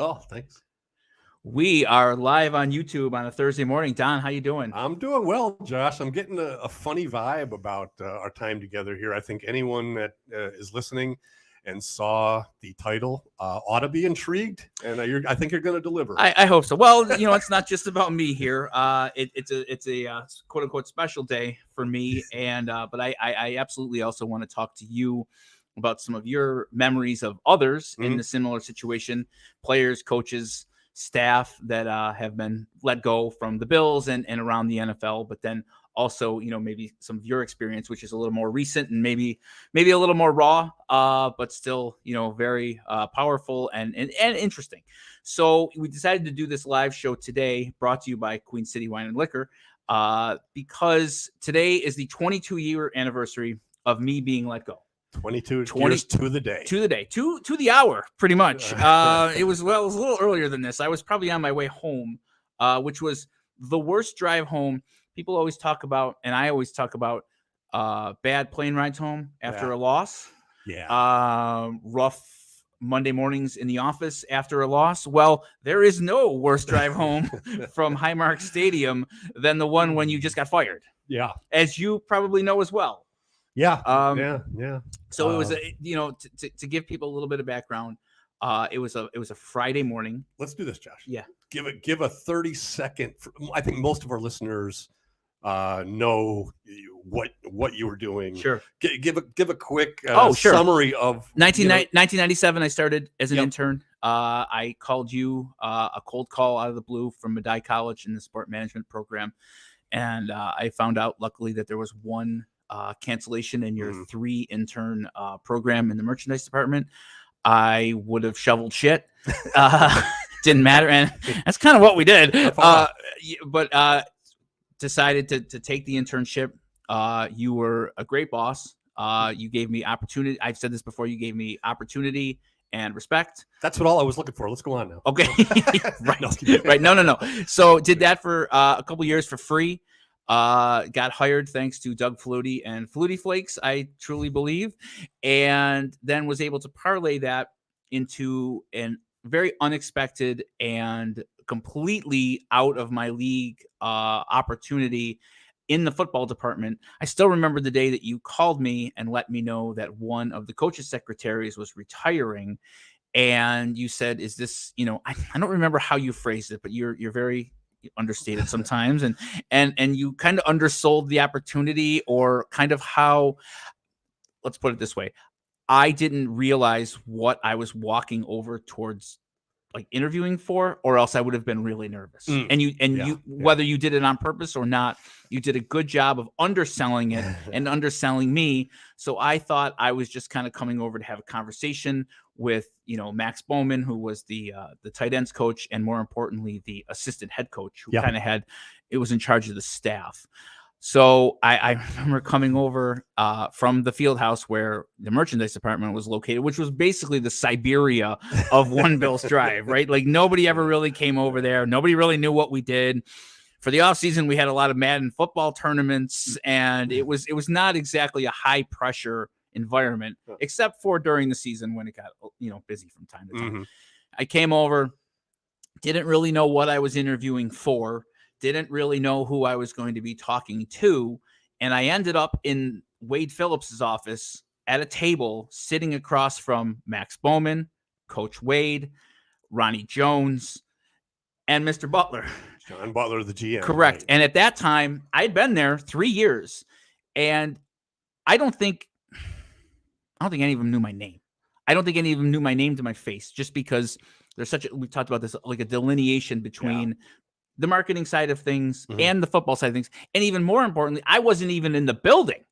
Oh, thanks. We are live on YouTube on a Thursday morning. Don, how you doing? I'm doing well, Josh. I'm getting a funny vibe about our time together here. I think anyone that is listening and saw the title ought to be intrigued, and I think you're going to deliver. I hope so. Well, it's not just about me here. It's a quote unquote special day for me, and but I absolutely also want to talk to you about some of your memories of others in a similar situation, players, coaches, staff that have been let go from the Bills and around the NFL, but then also, maybe some of your experience, which is a little more recent and maybe a little more raw, but still, very powerful and interesting. So we decided to do this live show today, brought to you by Queen City Wine and Liquor, because today is the 22-year anniversary of me being let go. 22 years to the day. To the hour, pretty much. It was a little earlier than this. I was probably on my way home, which was the worst drive home. People always talk about, and I always talk about, bad plane rides home after a loss. Yeah. Rough Monday mornings in the office after a loss. Well, there is no worse drive home from Highmark Stadium than the one when you just got fired. Yeah. As you probably know as well. Yeah. So it was to give people a little bit of background. It was a Friday morning. Let's do this, Josh. Yeah. Give a 30-second. I think most of our listeners know what you were doing. Sure. Give a quick sure. summary of 1997. I started as an intern. I called you a cold call out of the blue from Medaille College in the sport management program, and I found out luckily that there was one cancellation in your 3 intern program in the merchandise department. I would have shoveled shit. Didn't matter. And that's kind of what we did. But decided to take the internship. You were a great boss. You gave me opportunity. I've said this before. You gave me opportunity and respect. That's what all I was looking for. Let's go on now. Okay. Right. No. So did that for a couple years for free. Got hired thanks to Doug Flutie and Flutie Flakes, I truly believe, and then was able to parlay that into a very unexpected and completely out of my league opportunity in the football department. I still remember the day that you called me and let me know that one of the coaches' secretaries was retiring, and you said, "Is this?" I don't remember how you phrased it, but you're very understated sometimes, and you kind of undersold the opportunity, or kind of how, let's put it this way, I didn't realize what I was walking over towards, like, interviewing for, or else I would have been really nervous. You whether you did it on purpose or not, you did a good job of underselling it and underselling me. So I thought I was just kind of coming over to have a conversation with, Max Bowman, who was the tight ends coach, and more importantly, the assistant head coach, who kind of was in charge of the staff. So I remember coming over from the field house where the merchandise department was located, which was basically the Siberia of One Bills Drive, right? Like, nobody ever really came over there. Nobody really knew what we did. For the offseason, we had a lot of Madden football tournaments, and it was not exactly a high pressure environment, except for during the season when it got busy from time to time. I came over, didn't really know what I was interviewing for, didn't really know who I was going to be talking to, and I ended up in Wade Phillips's office at a table sitting across from Max Bowman, Coach Wade, Ronnie Jones, and Mr. Butler. John Butler, the GM. Correct. Right. And at that time, I'd been there 3 years, and I don't think any of them knew my name. I don't think any of them knew my name to my face, just because there's we've talked about this, like a delineation between the marketing side of things and the football side of things. And even more importantly, I wasn't even in the building.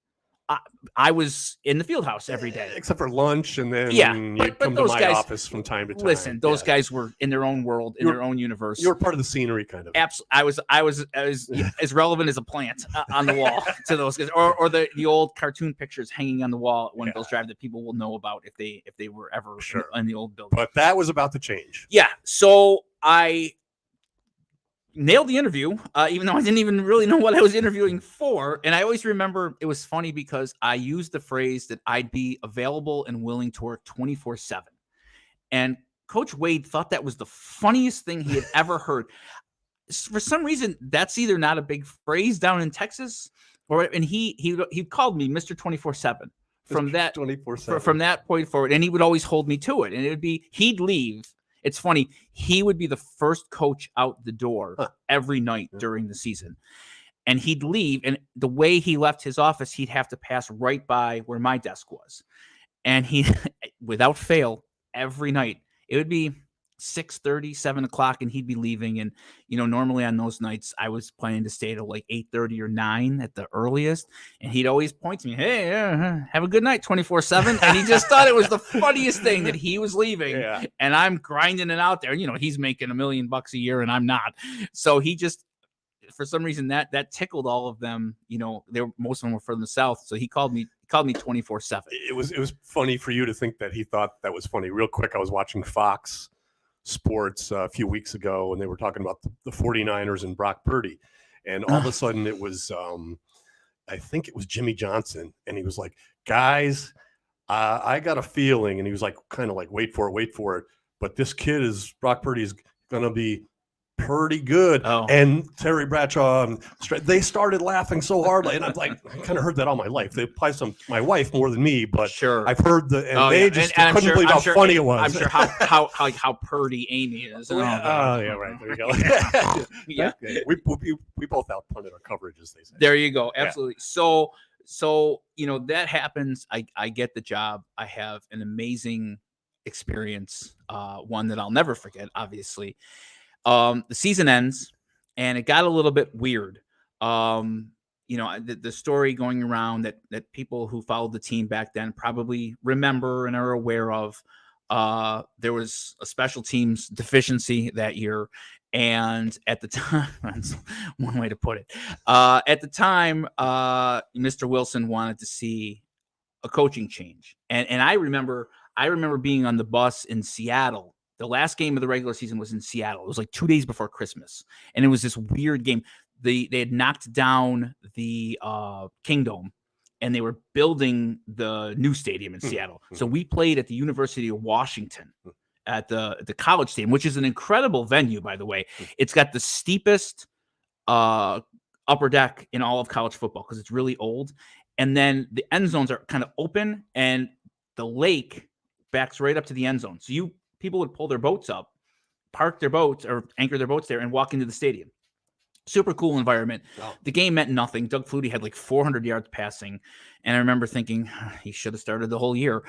I was in the field house every day. Except for lunch, and then you'd come to my office from time to time. Listen, those guys were in their own world, in their own universe. You were part of the scenery, kind of. Absolutely. I was as relevant as a plant on the wall to those guys, or the old cartoon pictures hanging on the wall at One Bills Drive that people will know about if they were ever in the old building. But that was about to change. Yeah. So I nailed the interview, even though I didn't even really know what I was interviewing for. And I always remember, it was funny because I used the phrase that I'd be available and willing to work 24/7. And Coach Wade thought that was the funniest thing he had ever heard. For some reason, that's either not a big phrase down in Texas, and he called me Mr. 24/7 from that 24/7 from that point forward, and he would always hold me to it. And it would be he'd leave. It's funny. He would be the first coach out the door every night during the season. And he'd leave, and the way he left his office, he'd have to pass right by where my desk was. And he, without fail, every night, it would be 6:30, 7 o'clock, and he'd be leaving. And, normally on those nights, I was planning to stay till like 8:30 or 9 at the earliest. And he'd always point to me, hey, have a good night, 24/7. And he just thought it was the funniest thing that he was leaving. Yeah. And I'm grinding it out there. He's making $1 million a year, and I'm not. So he just, for some reason, that tickled all of them. Most of them were from the South. So he called me 24/7. It was funny for you to think that he thought that was funny. Real quick, I was watching Fox Sports a few weeks ago, and they were talking about the 49ers and Brock Purdy. And all of a sudden it was, I think it was Jimmy Johnson. And he was like, guys, I got a feeling. And he was like, kind of like, wait for it. But this kid Brock Purdy is going to be pretty good. And Terry Bradshaw, they started laughing so hard, and I'm like, I kind of heard that all my life. They probably my wife more than me, but sure, I've heard they just couldn't believe how funny it was. I'm sure how purdy Amy is. Yeah, right. There you go. Yeah, we both outpunted our coverage, as they say. There you go. Absolutely. Yeah. So that happens. I get the job. I have an amazing experience, one that I'll never forget. Obviously. The season ends, and it got a little bit weird. The story going around that people who followed the team back then probably remember and are aware of. There was a special teams deficiency that year, and at the time, that's one way to put it. At the time, Mr. Wilson wanted to see a coaching change, and I remember being on the bus in Seattle. The last game of the regular season was in Seattle. It was like 2 days before Christmas. And it was this weird game. They had knocked down the Kingdom, and they were building the new stadium in Seattle. So we played at the University of Washington at the college stadium, which is an incredible venue, by the way. It's got the steepest upper deck in all of college football because it's really old. And then the end zones are kind of open, and the lake backs right up to the end zone. So people would pull their boats up, park their boats or anchor their boats there, and walk into the stadium. Super cool environment. Wow. The game meant nothing. Doug Flutie had like 400 yards passing. And I remember thinking he should have started the whole year.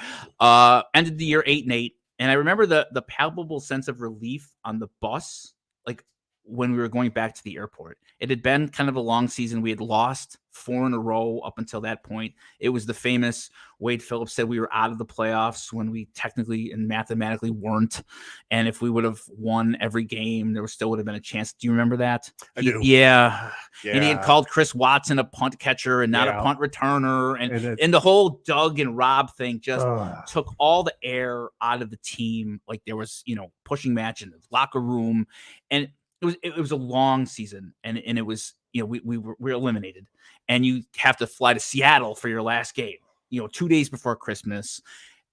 Ended the year 8-8. And I remember the palpable sense of relief on the bus, like when we were going back to the airport. It had been kind of a long season. We had lost 4 in a row up until that point. It was the famous Wade Phillips said we were out of the playoffs when we technically and mathematically weren't. And if we would have won every game, there still would have been a chance. Do you remember that? I do. Yeah. And he had called Chris Watson a punt catcher and not a punt returner. And the whole Doug and Rob thing just took all the air out of the team. Like there was, pushing match in the locker room. And it was a long season, and it was, we were eliminated, and you have to fly to Seattle for your last game, 2 days before Christmas.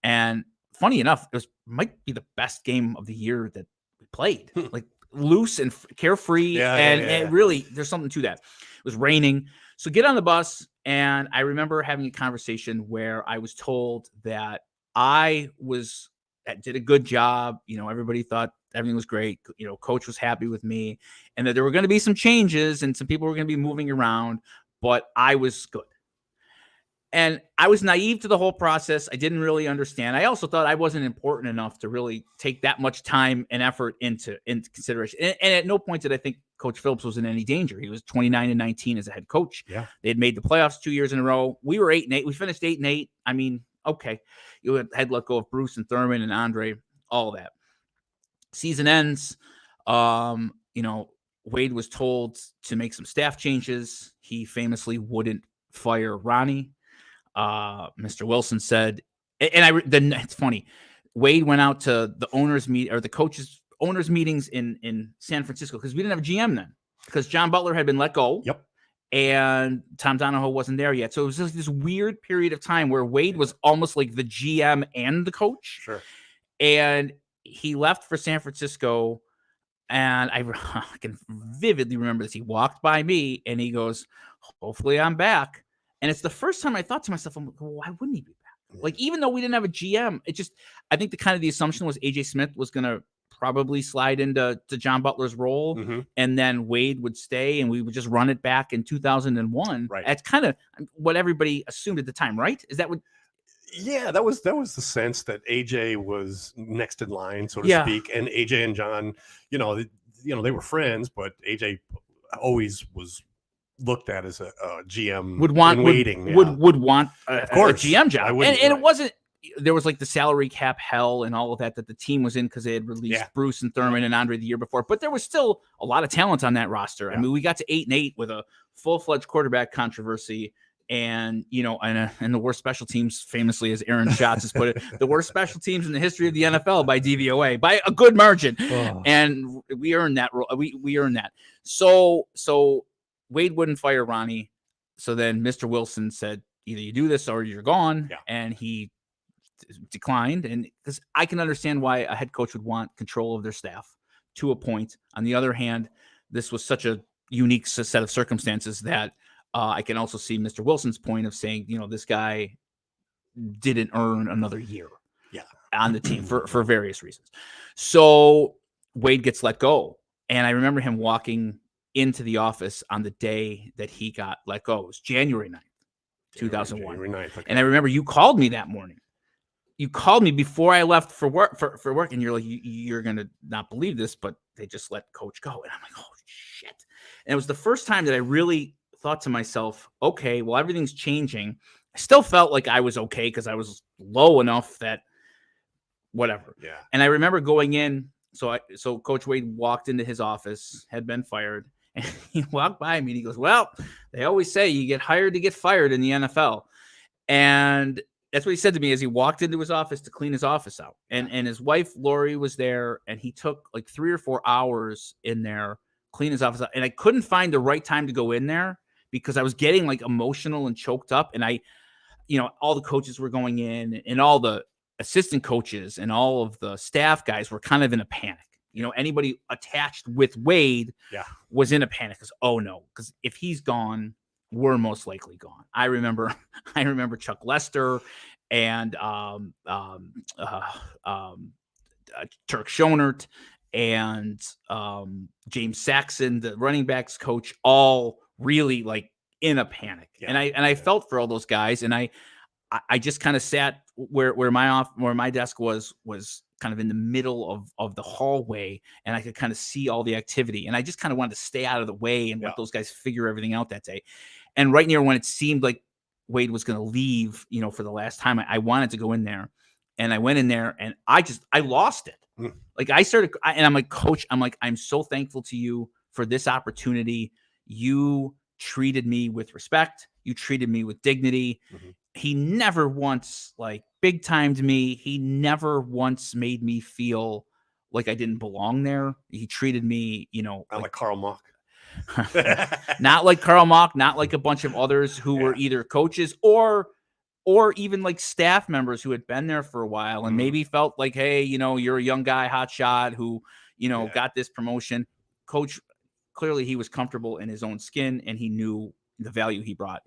And funny enough, might be the best game of the year that we played, like loose and carefree. And really, there's something to that. It was raining. So get on the bus. And I remember having a conversation where I was told that I did a good job. Everybody thought everything was great. Coach was happy with me, and that there were going to be some changes and some people were going to be moving around, but I was good. And I was naive to the whole process. I didn't really understand. I also thought I wasn't important enough to really take that much time and effort into consideration. And at no point did I think Coach Phillips was in any danger. He was 29-19 as a head coach. Yeah. They had made the playoffs 2 years in a row. We were 8-8. We finished 8-8. I mean, okay. You had let go of Bruce and Thurman and Andre, all of that. Season ends. Wade was told to make some staff changes. He famously wouldn't fire Ronnie. Mr. Wilson said, it's funny. Wade went out to the owners meet or the coaches owners meetings in San Francisco because we didn't have a GM then because John Butler had been let go. Yep. And Tom Donahoe wasn't there yet. So it was just this weird period of time where Wade was almost like the GM and the coach. Sure. And he left for San Francisco, and I can vividly remember this. He walked by me and he goes, "Hopefully I'm back." And it's the first time I thought to myself, I'm like, well, why wouldn't he be back? Like, even though we didn't have a GM, I think the assumption was AJ Smith was going to probably slide into John Butler's role, and then Wade would stay and we would just run it back in 2001. Right. That's kind of what everybody assumed at the time, right? Is that what? Yeah, that was the sense that AJ was next in line, so to speak, and AJ and John, they were friends, but AJ always was looked at as a GM would want in waiting. Would want of course, a GM job, and right. It wasn't. There was like the salary cap hell and all of that the team was in because they had released Bruce and Thurman and Andre the year before, but there was still a lot of talent on that roster. I mean, we got to 8-8 with a full-fledged quarterback controversy. And and the worst special teams, famously, as Aaron Schatz has put it, the worst special teams in the history of the NFL by DVOA by a good margin. And we earned that. We earned that. So Wade wouldn't fire Ronnie. So then Mr. Wilson said, either you do this or you're gone. Yeah. And he declined. And because I can understand why a head coach would want control of their staff to a point. On the other hand, this was such a unique set of circumstances that I can also see Mr. Wilson's point of saying, this guy didn't earn another year on the team for various reasons. So Wade gets let go. And I remember him walking into the office on the day that he got let go. It was January 9th, 2001. January 9th, okay. And I remember you called me that morning. You called me before I left for work, and you're like, you're going to not believe this, but they just let coach go. And I'm like, oh, shit. And it was the first time that I really thought to myself, okay, well, everything's changing. I still felt like I was okay because I was low enough that whatever. Yeah. And I remember going in. So Coach Wade walked into his office, had been fired, and he walked by me and he goes, well, they always say you get hired to get fired in the NFL. And that's what he said to me as he walked into his office to clean his office out. And his wife, Lori, was there, and he took like 3 or 4 hours in there, clean his office out. And I couldn't find the right time to go in there because I was getting like emotional and choked up. And all the coaches were going in, and all the assistant coaches and all of the staff guys were kind of in a panic. Anybody attached with Wade was in a panic because, oh no, because if he's gone, we're most likely gone. I remember Chuck Lester and Turk Schonert and James Saxon, the running backs coach, all really like in a panic. Yeah. And I felt for all those guys, and I just kind of sat where my desk was kind of in the middle of the hallway, and I could kind of see all the activity, and I just kind of wanted to stay out of the way and let those guys figure everything out that day. And right near when it seemed like Wade was going to leave, for the last time, I wanted to go in there, and I went in there, and I lost it. Like and I'm like, Coach, I'm so thankful to you for this opportunity. You treated me with respect. You treated me with dignity. Mm-hmm. He never once big timed me. He never once made me feel like I didn't belong there. He treated me, like Karl Mock. Not like Karl Mock, not like a bunch of others who were either coaches or even like staff members who had been there for a while and maybe felt like, hey, you're a young guy, hot shot who, got this promotion. Coach, clearly he was comfortable in his own skin and he knew the value he brought.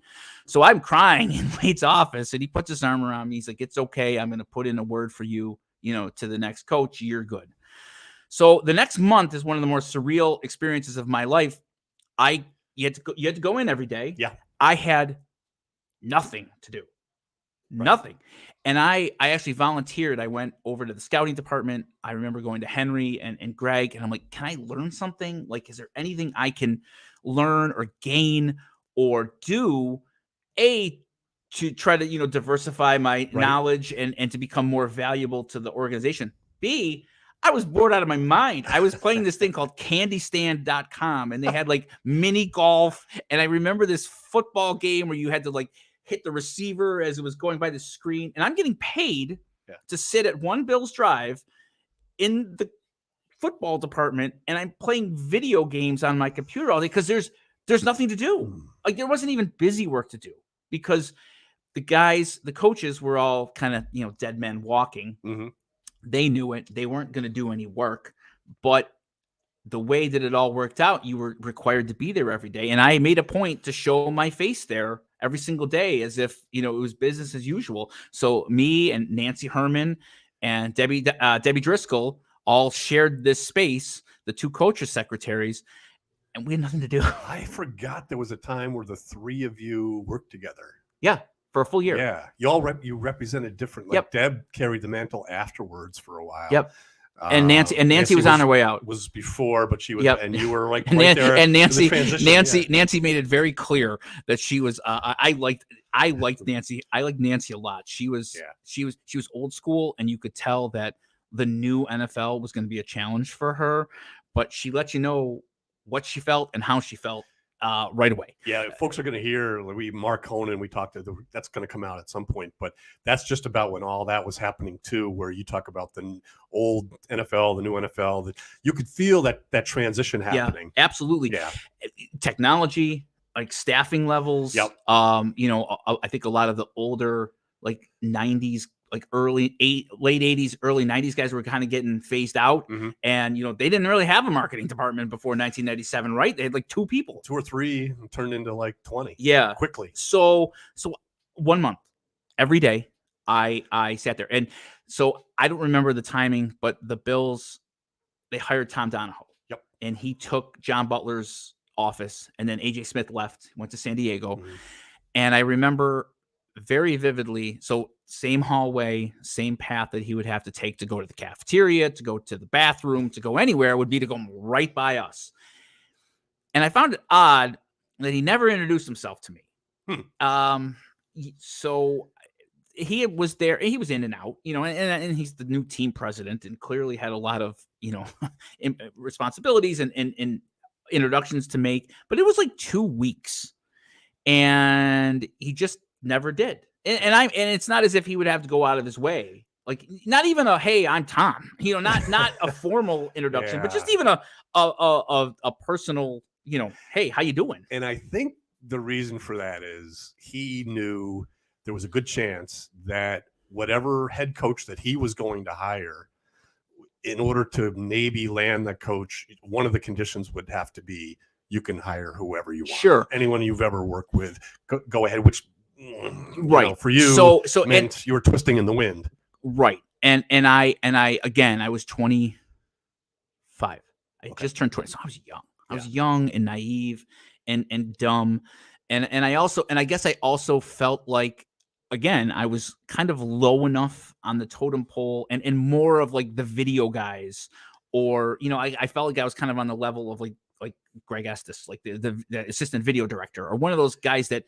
So I'm crying in Wade's office, and he puts his arm around me. He's like, it's okay. I'm going to put in a word for you, to the next coach. You're good. So the next month is one of the more surreal experiences of my life. You had to go in every day. Yeah. I had nothing to do. Right. Nothing. And I actually volunteered. I went over to the scouting department. I remember going to Henry and Greg, and I'm like, can I learn something? Like, is there anything I can learn or gain or do to try to, diversify my knowledge and to become more valuable to the organization? B, I was bored out of my mind. I was playing this thing called candystand.com, and they had mini golf. And I remember this football game where you had to hit the receiver as it was going by the screen. And I'm getting paid to sit at One Bills Drive in the football department, and I'm playing video games on my computer all day because there's nothing to do. There wasn't even busy work to do because the coaches were all kind of, dead men walking. Mm-hmm. They knew it. They weren't going to do any work, but the way that it all worked out, you were required to be there every day. And I made a point to show my face there every single day as if, it was business as usual. So me and Nancy Herman and Debbie Driscoll all shared this space, the two coaches secretaries, and we had nothing to do. I forgot there was a time where the three of you worked together. Yeah, for a full year. Yeah, you all you represented different. Like Yep. Deb carried the mantle afterwards for a while. Yep. And Nancy was on her way out. Was before, but she was, Yep. and you were like And, right there. and in the transition. Nancy made it very clear that she was. I liked Nancy. I liked Nancy a lot. She was old school, and you could tell that the new NFL was going to be a challenge for her. But she let you know what she felt and how she felt right away. Yeah, folks are going to hear Mark Honan. We talked to that's going to come out at some point, but that's just about when all that was happening too. Where you talk about the old NFL, the new NFL, that you could feel that transition happening. Yeah, absolutely. Yeah, technology, like staffing levels. Yep. I think a lot of the older like 90s, like late 80s, early 90s guys were kind of getting phased out. Mm-hmm. And, they didn't really have a marketing department before 1997, right? They had like 2 people. 2 or 3 turned into like 20. Yeah. Quickly. So 1 month, every day, I sat there. And so I don't remember the timing, but the Bills, they hired Tom Donahoe. Yep. And he took John Butler's office, and then AJ Smith left, went to San Diego. Mm-hmm. And I remember very vividly, so same hallway, same path that he would have to take to go to the cafeteria, to go to the bathroom, to go anywhere would be to go right by us. And I found it odd that he never introduced himself to me. So he was there, he was in and out, and he's the new team president and clearly had a lot of, responsibilities and introductions to make, but it was like 2 weeks and he just never did. And it's not as if he would have to go out of his way, like not even a, hey, I'm Tom, not a formal introduction, but just even a personal, hey, how you doing? And I think the reason for that is he knew there was a good chance that whatever head coach that he was going to hire, in order to maybe land the coach, one of the conditions would have to be you can hire whoever you want. Sure. Anyone you've ever worked with, go ahead, which right for you so meant you were twisting in the wind. Right. And I again, I was 25. I just turned 20. So I was young. I was young and naive and dumb. And I guess I also felt like, again, I was kind of low enough on the totem pole and more of like the video guys, or, I felt like I was kind of on the level of like Greg Estes, like the assistant video director, or one of those guys that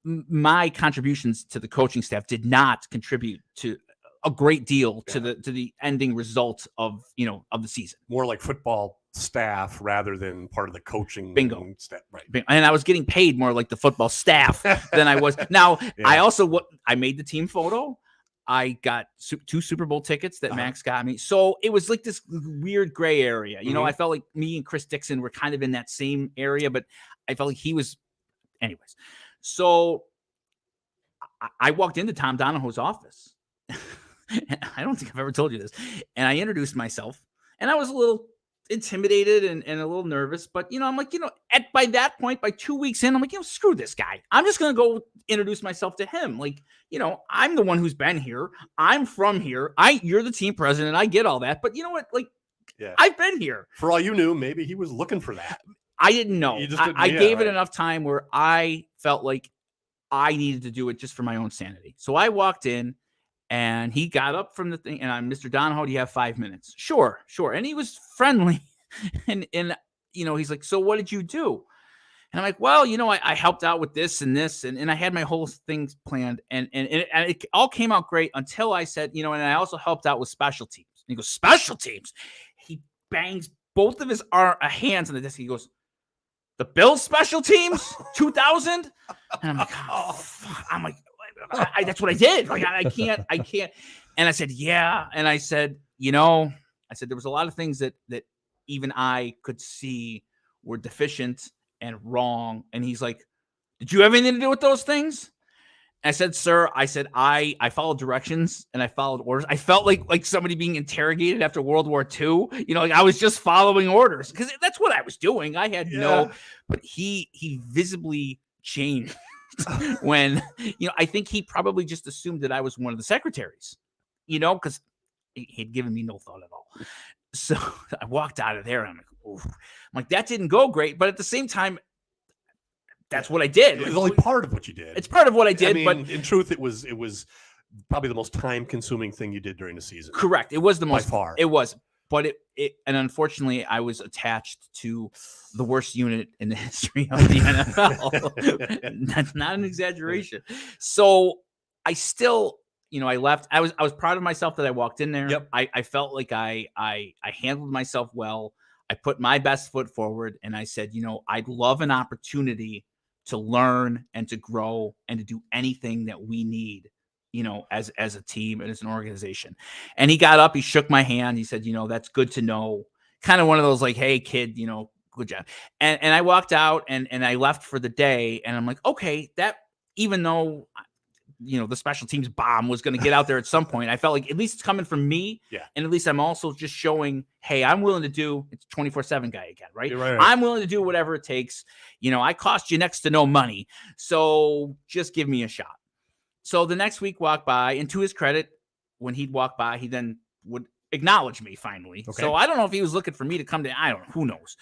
my contributions to the coaching staff did not contribute to a great deal to the ending result of the season. More like football staff rather than part of the coaching staff, right? And I was getting paid more like the football staff than I was. Now, I made the team photo. I got 2 Super Bowl tickets that Max got me. So it was like this weird gray area. I felt like me and Chris Dixon were kind of in that same area, but I felt like he was. Anyways, so I walked into Tom Donahoe's office. I don't think I've ever told you this. And I introduced myself, and I was a little intimidated and a little nervous, but I'm like, by that point, by 2 weeks in, I'm like, screw this guy. I'm just going to go introduce myself to him. Like, I'm the one who's been here. I'm from here. You're the team president. I get all that. But you know what? Like, I've been here. For all you knew, maybe he was looking for that. I didn't know. I gave it enough time where I felt like I needed to do it just for my own sanity. So I walked in, and he got up from the thing, and I'm Mr. Donahoe, do you have 5 minutes? Sure. And he was friendly. and he's like, so what did you do? And I'm like, well, I helped out with this and this, and I had my whole things planned, and it all came out great until I said, and I also helped out with special teams. And he goes, special teams? He bangs both of his hands on the desk. He goes, the Bills special teams 2000? And I'm like, oh, fuck. I'm like, that's what I did. Like, I can't. And I said, yeah. And I said, there was a lot of things that even I could see were deficient and wrong. And he's like, did you have anything to do with those things? I said, sir, I followed directions and I followed orders. I felt like somebody being interrogated after World War II. Like I was just following orders because that's what I was doing. I had but he visibly changed when, I think he probably just assumed that I was one of the secretaries, because he'd given me no thought at all. So I walked out of there and I'm like, that didn't go great. But at the same time, that's what I did. It was only part of what you did. It's part of what I did, but in truth, it was probably the most time-consuming thing you did during the season. Correct. It was the most by far. It was, but and unfortunately, I was attached to the worst unit in the history of the NFL. That's not an exaggeration. So I still, I left. I was proud of myself that I walked in there. Yep. I felt like I handled myself well. I put my best foot forward, and I said, I'd love an opportunity to learn and to grow and to do anything that we need, as a team and as an organization. And he got up, he shook my hand. He said, that's good to know. Kind of one of those like, hey kid, good job. And I walked out and I left for the day. And I'm like, okay, that even though, the special teams bomb was going to get out there at some point, I felt like at least it's coming from me. Yeah. And at least I'm also just showing, hey, I'm willing to do, it's 24/7 guy again, right? Right? I'm willing to do whatever it takes. I cost you next to no money. So just give me a shot. So the next week walked by, and to his credit, when he'd walk by, he then would acknowledge me finally. Okay. So I don't know if he was looking for me to come to, I don't know, who knows.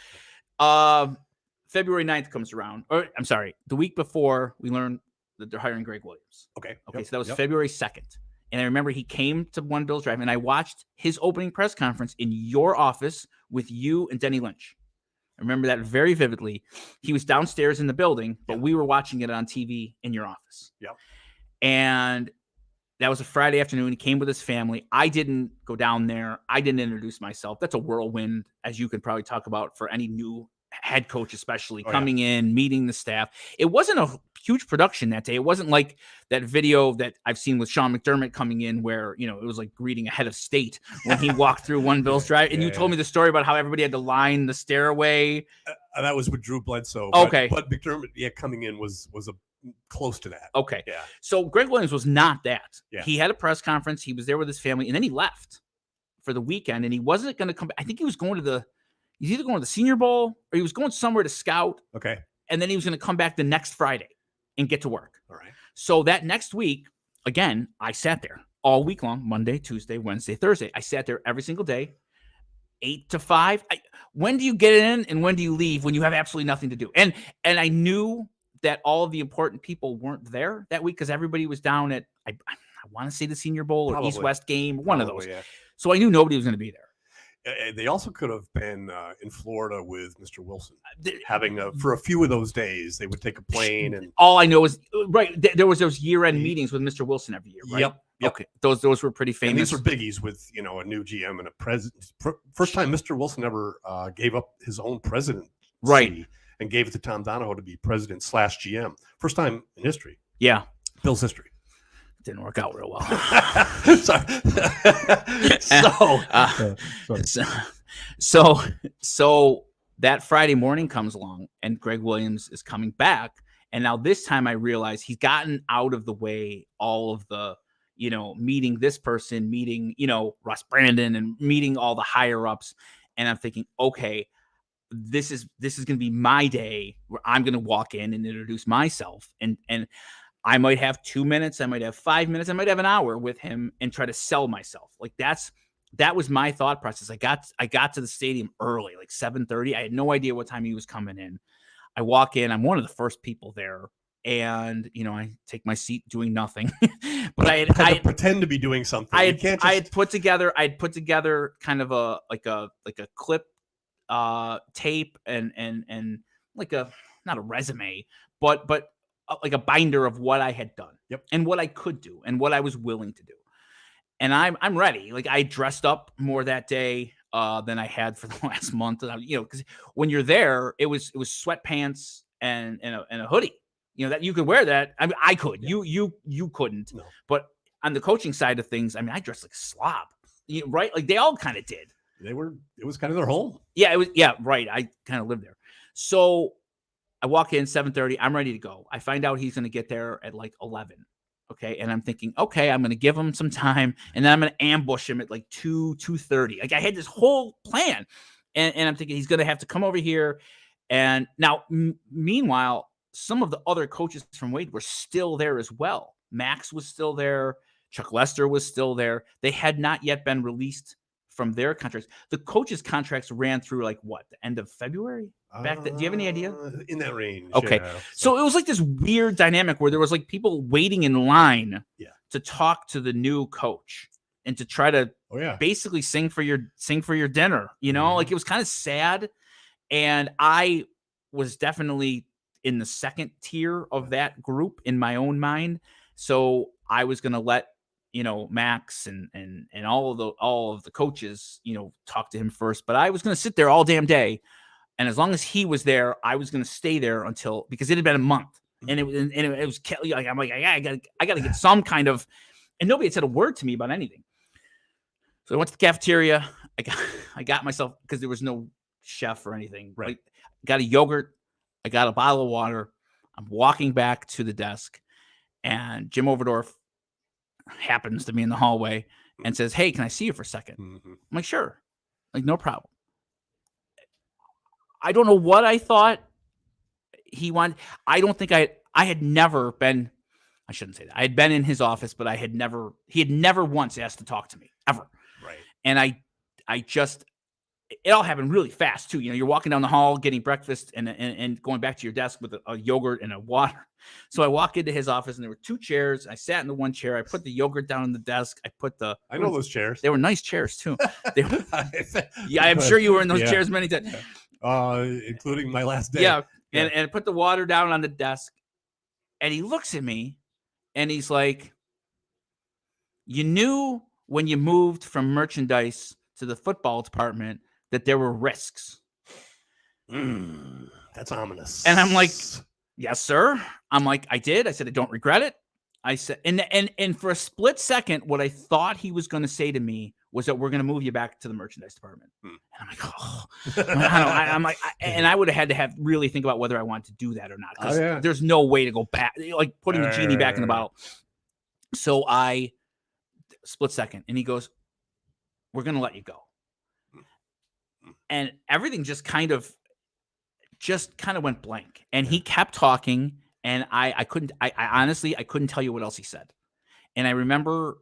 February 9th comes around, or I'm sorry, the week before we learned that they're hiring Greg Williams. Okay. So that was February 2nd. And I remember he came to One Bills Drive, and I watched his opening press conference in your office with you and Denny Lynch. I remember that very vividly. He was downstairs in the building, but we were watching it on TV in your office. Yep. And that was a Friday afternoon. He came with his family. I didn't go down there. I didn't introduce myself. That's a whirlwind, as you could probably talk about for any new head coach, especially coming in, meeting the staff. It wasn't a huge production that day. It wasn't like that video that I've seen with Sean McDermott coming in where, it was like greeting a head of state when he walked through One Bills Drive. And you told me the story about how everybody had to line the stairway. That was with Drew Bledsoe. Okay. But McDermott, coming in was a close to that. Okay. Yeah. So Greg Williams was not that. Yeah. He had a press conference. He was there with his family, and then he left for the weekend, and he wasn't going to come back. I think he was going to he's either going to the Senior Bowl or he was going somewhere to scout. Okay. And then he was going to come back the next Friday and get to work. All right. So that next week, again, I sat there all week long, Monday, Tuesday, Wednesday, Thursday. I sat there every single day, 8 to 5. When do you get in and when do you leave when you have absolutely nothing to do? And I knew that all of the important people weren't there that week because everybody was down at, I want to say the Senior Bowl or East-West game, one of those. Yeah. So I knew nobody was going to be there. They also could have been in Florida with Mr. Wilson, having for a few of those days. They would take a plane, and all I know is there was those year-end meetings with Mr. Wilson every year, right? Yep. Okay, those were pretty famous. And these were biggies with a new GM and a president. First time Mr. Wilson ever gave up his own presidency, right, and gave it to Tom Donahoe to be president / GM. First time in history. Yeah, Bill's history. Didn't work out real well. So that Friday morning comes along and Greg Williams is coming back. And now this time I realize he's gotten out of the way all of the, meeting this person, meeting, Russ Brandon and meeting all the higher ups. And I'm thinking, okay, this is going to be my day where I'm going to walk in and introduce myself. And I might have 2 minutes. I might have 5 minutes. I might have an hour with him and try to sell myself. Like that was my thought process. I got to the stadium early, like 7:30. I had no idea what time he was coming in. I walk in. I'm one of the first people there, and I take my seat doing nothing. But I pretend to be doing something. I had put together kind of a clip tape and like not a resume, but like a binder of what I had done and what I could do and what I was willing to do. And I'm ready. Like I dressed up more that day than I had for the last month. Because when you're there, it was sweatpants and a hoodie. That you could wear that. I mean, I could. Yeah. You couldn't. No. But on the coaching side of things, I mean, I dressed like a slob. Right? Like they all kind of did. It was kind of their home. Yeah, it was. Yeah, right. I kind of lived there. So I walk in 7:30. I'm ready to go. I find out he's going to get there at like 11. Okay. And I'm thinking, okay, I'm going to give him some time and then I'm going to ambush him at like 2:30. Like I had this whole plan and I'm thinking he's going to have to come over here. And now, meanwhile, some of the other coaches from Wade were still there as well. Max was still there. Chuck Lester was still there. They had not yet been released from their contracts. The coaches' contracts ran through like what, the end of February? Back then, do you have any idea? In that range. Okay. Yeah. So it was like this weird dynamic where there was like people waiting in line to talk to the new coach and to try to basically sing for your dinner, you know, like it was kind of sad. And I was definitely in the second tier of that group in my own mind. So I was going to let, you know, Max and all of the coaches, you know, talk to him first, but I was going to sit there all damn day. And as long as he was there, I was going to stay there until, because it had been a month and it was like, I'm like, I got to get some kind of, and nobody had said a word to me about anything. So I went to the cafeteria. I got myself, because there was no chef or anything. Right. I got a yogurt. I got a bottle of water. I'm walking back to the desk and Jim Overdorf happens to be in the hallway and says, "Hey, can I see you for a second?" I'm like, "Sure." Like, no problem. I don't know what I thought he wanted. I don't think I had never been, I shouldn't say that. I had been in his office, but he had never once asked to talk to me, ever. Right. And I just, it all happened really fast too. You know, you're walking down the hall, getting breakfast and going back to your desk with a yogurt and a water. So I walk into his office and there were two chairs. I sat in the one chair. I put the yogurt down on the desk. I know those chairs. They were nice chairs too. Yeah, I'm sure you were in those chairs many times. Including my last day. Yeah. And put the water down on the desk. And he looks at me and he's like, "You knew when you moved from merchandise to the football department that there were risks." That's ominous. And I'm like, "Yes, sir." I'm like, "I did." I said, "I don't regret it." I said, and for a split second, what I thought he was going to say to me was that we're going to move you back to the merchandise department. And I'm like, oh, I'm like, and I would have had to really think about whether I wanted to do that or not. Because there's no way to go back, like putting the genie back in the bottle. So I split second and he goes, "We're going to let you go." And everything just kind of went blank. And he kept talking. And I honestly, I couldn't tell you what else he said. And I remember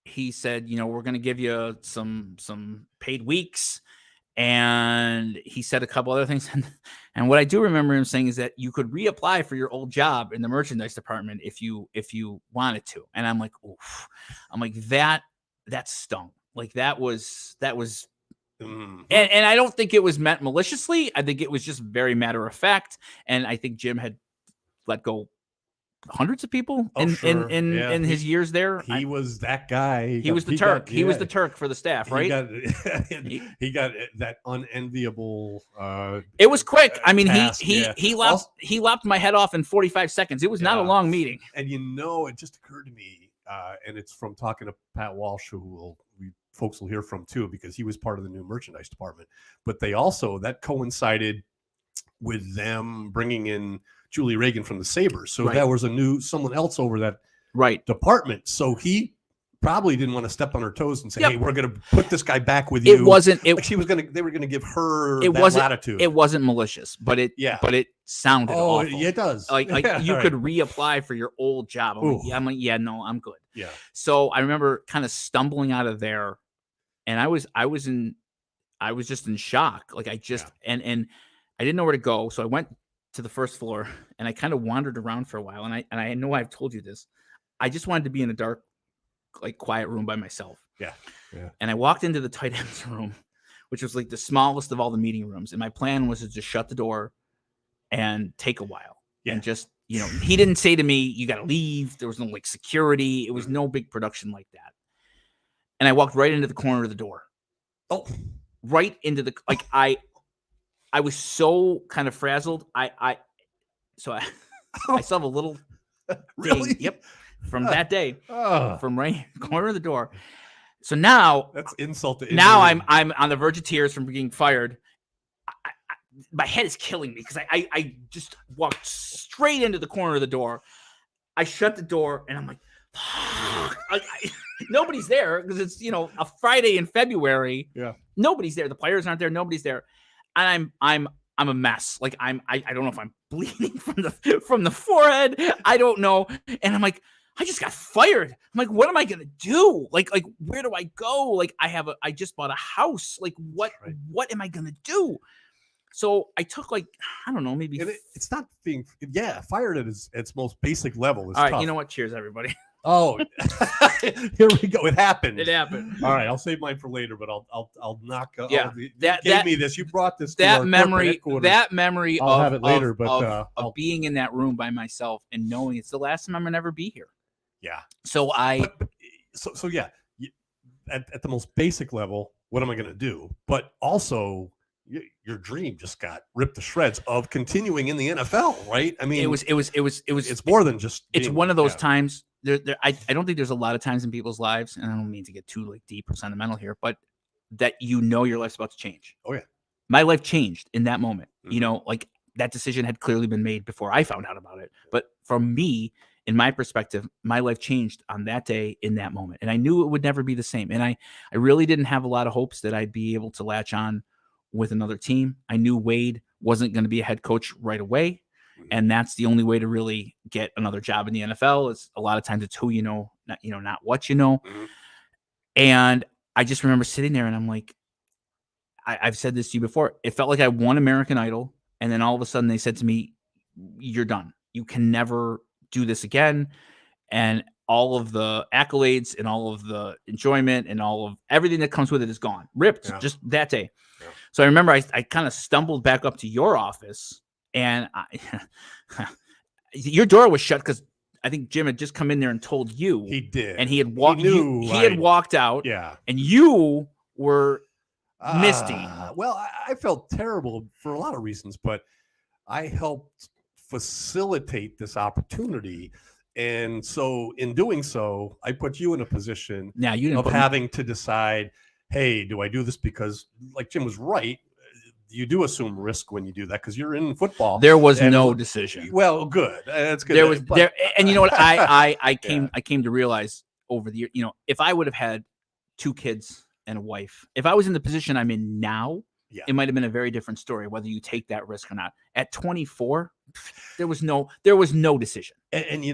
he said, "You know, we're going to give you some paid weeks." And he said a couple other things. And what I do remember him saying is that you could reapply for your old job in the merchandise department if you wanted to. And I'm like, oof. I'm like, that stung. Like that was, and I don't think it was meant maliciously. I think it was just very matter of fact. And I think Jim had let go hundreds of people in his years there. He was that guy. He was the Turk. He was the Turk for the staff, right? He got that unenviable. It was quick. I mean, task, he lopped my head off in 45 seconds. It was not a long meeting. And you know, it just occurred to me, and it's from talking to Pat Walsh, who folks will hear from too, because he was part of the new merchandise department. But that coincided with them bringing in Julie Reagan from the Sabres. So that was someone else over that department. So he probably didn't want to step on her toes and say, "Hey, we're going to put this guy back with you." They were going to give her latitude. It wasn't malicious, but it sounded awful. Yeah, it does. Like you could reapply for your old job. I'm like, yeah, no, I'm good. Yeah. So I remember kind of stumbling out of there, and I was just in shock. Like and I didn't know where to go. So I went to the first floor and I kind of wandered around for a while. And I know I've told you this. I just wanted to be in a dark, like quiet room by myself. Yeah. And I walked into the tight ends room, which was like the smallest of all the meeting rooms. And my plan was to just shut the door and take a while. And just, you know, he didn't say to me, "You got to leave." There was no like security. It was no big production like that. And I walked right into the corner of the door. Oh, right into the, like, I was so kind of frazzled. I still have a little really? Yep. From that day, from right corner of the door. So now that's insult to injury. Now I'm on the verge of tears from being fired. My head is killing me because I just walked straight into the corner of the door. I shut the door and I'm like, Nobody's there because it's a Friday in February. Yeah. Nobody's there. The players aren't there. Nobody's there, and I'm a mess. Like I don't know if I'm bleeding from the forehead. I don't know, and I'm like, I just got fired. I'm like, what am I gonna do? Like where do I go? Like I just bought a house. Like what am I gonna do? So I took I don't know, maybe it's not being fired at its most basic level is all right. tough. You know what? Cheers, everybody. Oh, here we go. It happened. It happened. All right, I'll save mine for later, but I'll knock. You gave me this. You brought this. That memory. I'll have it later, but of being in that room by myself and knowing it's the last time I'm gonna ever be here. Yeah. So So yeah. At the most basic level, what am I going to do? But also, your dream just got ripped to shreds of continuing in the NFL, right? I mean, it was. It's more than just. It's one of those times. I don't think there's a lot of times in people's lives, and I don't mean to get too deep or sentimental here, but that your life's about to change. Oh yeah, my life changed in that moment. Mm-hmm. That decision had clearly been made before I found out about it. But from me, in my perspective, my life changed on that day in that moment, and I knew it would never be the same. And I really didn't have a lot of hopes that I'd be able to latch on with another team. I knew Wade wasn't going to be a head coach right away. And that's the only way to really get another job in the NFL. Is a lot of times it's who you know, not what you know. Mm-hmm. And I just remember sitting there and I'm like, I've said this to you before. It felt like I won American Idol. And then all of a sudden they said to me, you're done. You can never do this again. And all of the accolades and all of the enjoyment and all of everything that comes with it is gone. Ripped just that day. Yeah. So I remember I kind of stumbled back up to your office. And your door was shut because I think Jim had just come in there and told you. He did. And he had walked. He had walked out. Yeah. And you were misty. Well, I felt terrible for a lot of reasons, but I helped facilitate this opportunity. And so in doing so, I put you in a position of having to decide, hey, do I do this? Because like Jim was right. You do assume risk when you do that because you're in football. There was no decision. Well, good. That's good. There was and you know what? I came to realize over the year, if I would have had 2 kids and a wife, if I was in the position I'm in now, it might have been a very different story, whether you take that risk or not. At 24, there was no decision. And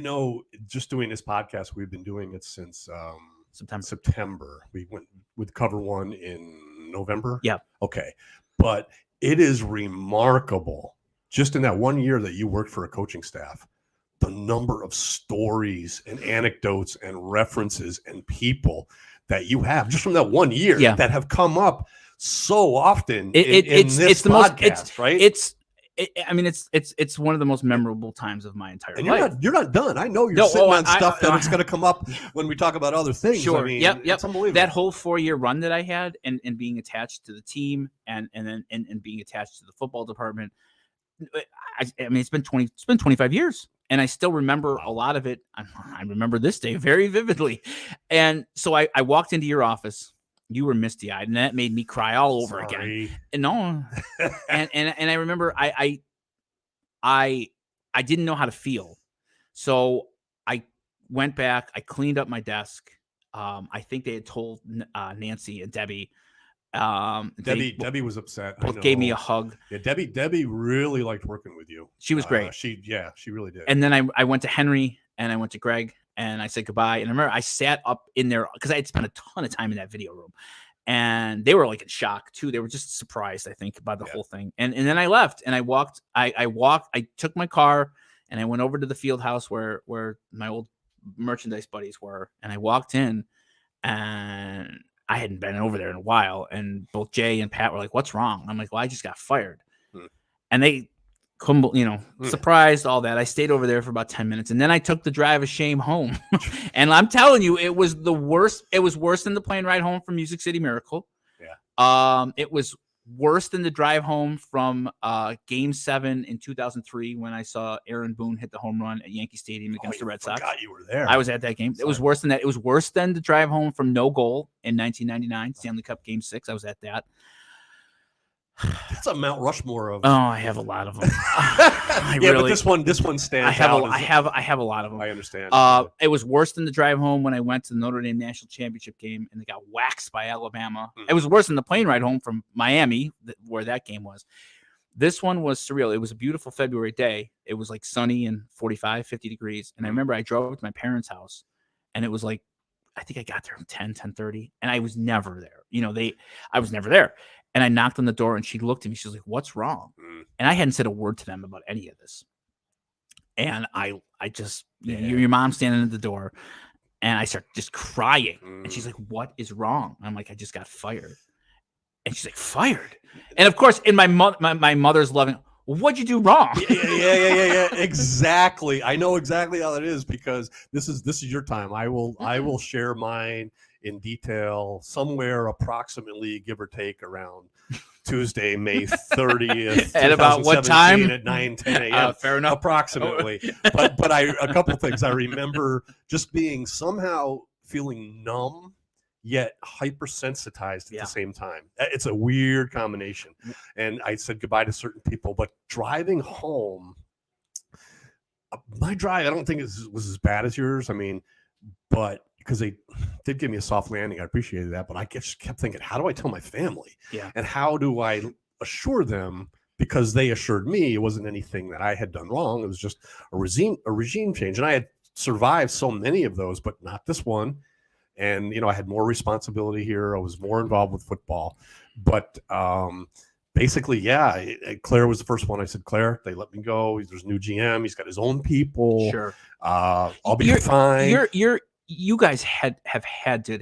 just doing this podcast, we've been doing it since September. We went with cover 1 in November. Yeah. Okay. But it is remarkable, just in that 1 year that you worked for a coaching staff, the number of stories and anecdotes and references and people that you have just from that 1 year that have come up so often in this podcast, right? It's one of the most memorable times of my entire life. You're not done. I know you're sitting on stuff that it's going to come up when we talk about other things. Sure. I mean, yep. It's unbelievable. That whole 4-year run that I had and being attached to the team and being attached to the football department. It's been 25 years and I still remember a lot of it. I remember this day very vividly. And so I walked into your office. You were misty-eyed, and that made me cry all over again. And no, and I remember I didn't know how to feel, so I went back. I cleaned up my desk. I think they had told Nancy and Debbie. Debbie was upset. Both gave me a hug. Yeah, Debbie really liked working with you. She was great. She really did. And then I went to Henry and I went to Greg. And I said goodbye. And I remember I sat up in there because I had spent a ton of time in that video room. And they were like in shock too. They were just surprised, I think, by the whole thing. And then I left and I walked. I took my car and I went over to the field house where my old merchandise buddies were. And I walked in and I hadn't been over there in a while. And both Jay and Pat were like, "What's wrong?" I'm like, "Well, I just got fired." And they surprised, all that. I stayed over there for about 10 minutes and then I took the drive of shame home. And I'm telling you, it was the worst. It was worse than the plane ride home from Music City Miracle. Yeah. It was worse than the drive home from Game 7 in 2003 when I saw Aaron Boone hit the home run at Yankee Stadium against the Red Sox. You were there. I was at that game. Sorry. It was worse than that. It was worse than the drive home from No Goal in 1999, Stanley Cup Game 6. I was at that. That's a Mount Rushmore of. Oh, I have a lot of them. But this one stands out. I have a lot of them. I understand. It was worse than the drive home when I went to the Notre Dame national championship game and they got waxed by Alabama. It was worse than the plane ride home from Miami, where that game was. This one was surreal. It was a beautiful February day. It was like sunny and 45, 50 degrees. And I remember I drove to my parents' house and it was like, I think I got there at 10:30 and I was never there. I was never there. And I knocked on the door and she looked at me. She was like, "What's wrong?" And I hadn't said a word to them about any of this. And I just, your mom's standing at the door and I start just crying. And she's like, "What is wrong?" And I'm like, "I just got fired." And she's like, "Fired?" And of course, in my mother's loving, "What'd you do wrong?" Yeah. Exactly. I know exactly how that is because this is your time. I will share mine in detail somewhere approximately, give or take, around Tuesday, May 30th. At about what time? At 9:10 a.m. Fair enough. Approximately. But a couple things. I remember just being somehow feeling numb yet hypersensitized at the same time. It's a weird combination. And I said goodbye to certain people, but driving home, my drive, I don't think it was as bad as yours. I mean, but because they did give me a soft landing, I appreciated that. But I just kept thinking, how do I tell my family? Yeah. And how do I assure them? Because they assured me it wasn't anything that I had done wrong. It was just a regime change. And I had survived so many of those, but not this one. And, I had more responsibility here. I was more involved with football. But basically, Claire was the first one. I said, "Claire, they let me go. There's a new GM. He's got his own people. Sure. I'll be fine." You guys had to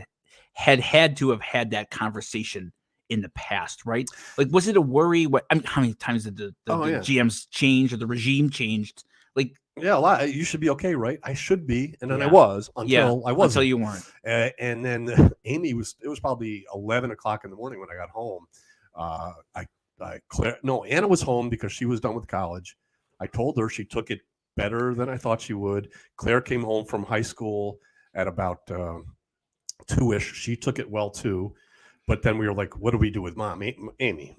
have had that conversation in the past, right? Like, was it a worry? How many times did the GMs change or the regime changed? Like, a lot. You should be okay, right? I should be, and then I was until I wasn't. Until you weren't. And then Amy was. It was probably 11 o'clock in the morning when I got home. Anna was home because she was done with college. I told her she took it better than I thought she would. Claire came home from high school at about 2-ish. She took it well too. But then we were like, what do we do with mom? Amy,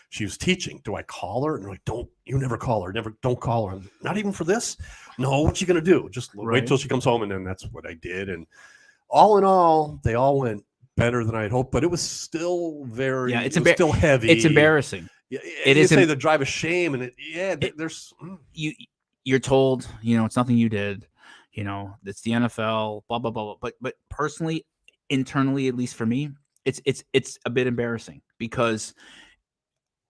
she was teaching. Do I call her? And they're like, you never call her. Don't call her. Not even for this? No, what's she going to do? Just wait till she comes home. And then that's what I did. And all in all, they all went better than I had hoped, but it was still still heavy. It's embarrassing. It is. Say the drive of shame. And there's. You're told, it's nothing you did, it's the NFL, blah, blah, blah, blah. But personally, internally, at least for me, it's a bit embarrassing because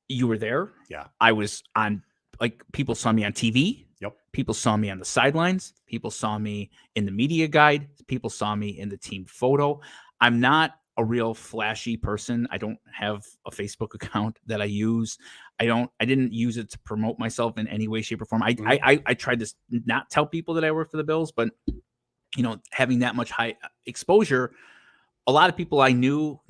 you were there. Yeah. I was on, like, people saw me on TV. Yep. People saw me on the sidelines. People saw me in the media guide. People saw me in the team photo. I'm not a real flashy person. I don't have a Facebook account that I use. I didn't use it to promote myself in any way, shape, or form. I tried to not tell people that I work for the Bills, but having that much high exposure, a lot of people I knew,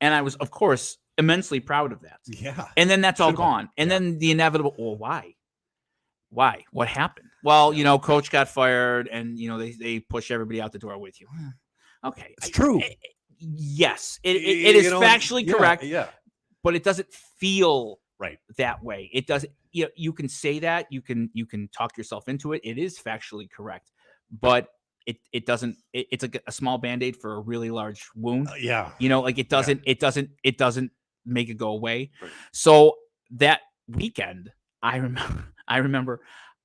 and I was, of course, immensely proud of that. Yeah. And then that's all gone. And then the inevitable, well, why? What happened? Well, coach got fired and, they push everybody out the door with you. Okay. It's true. Yes, it is factually correct. Yeah. But it doesn't feel right that way. It doesn't. You can say that. You can talk yourself into it. It is factually correct, but it doesn't. It's like a small Band-Aid for a really large wound. It doesn't. Yeah. It doesn't make it go away. Right. So that weekend, I remember,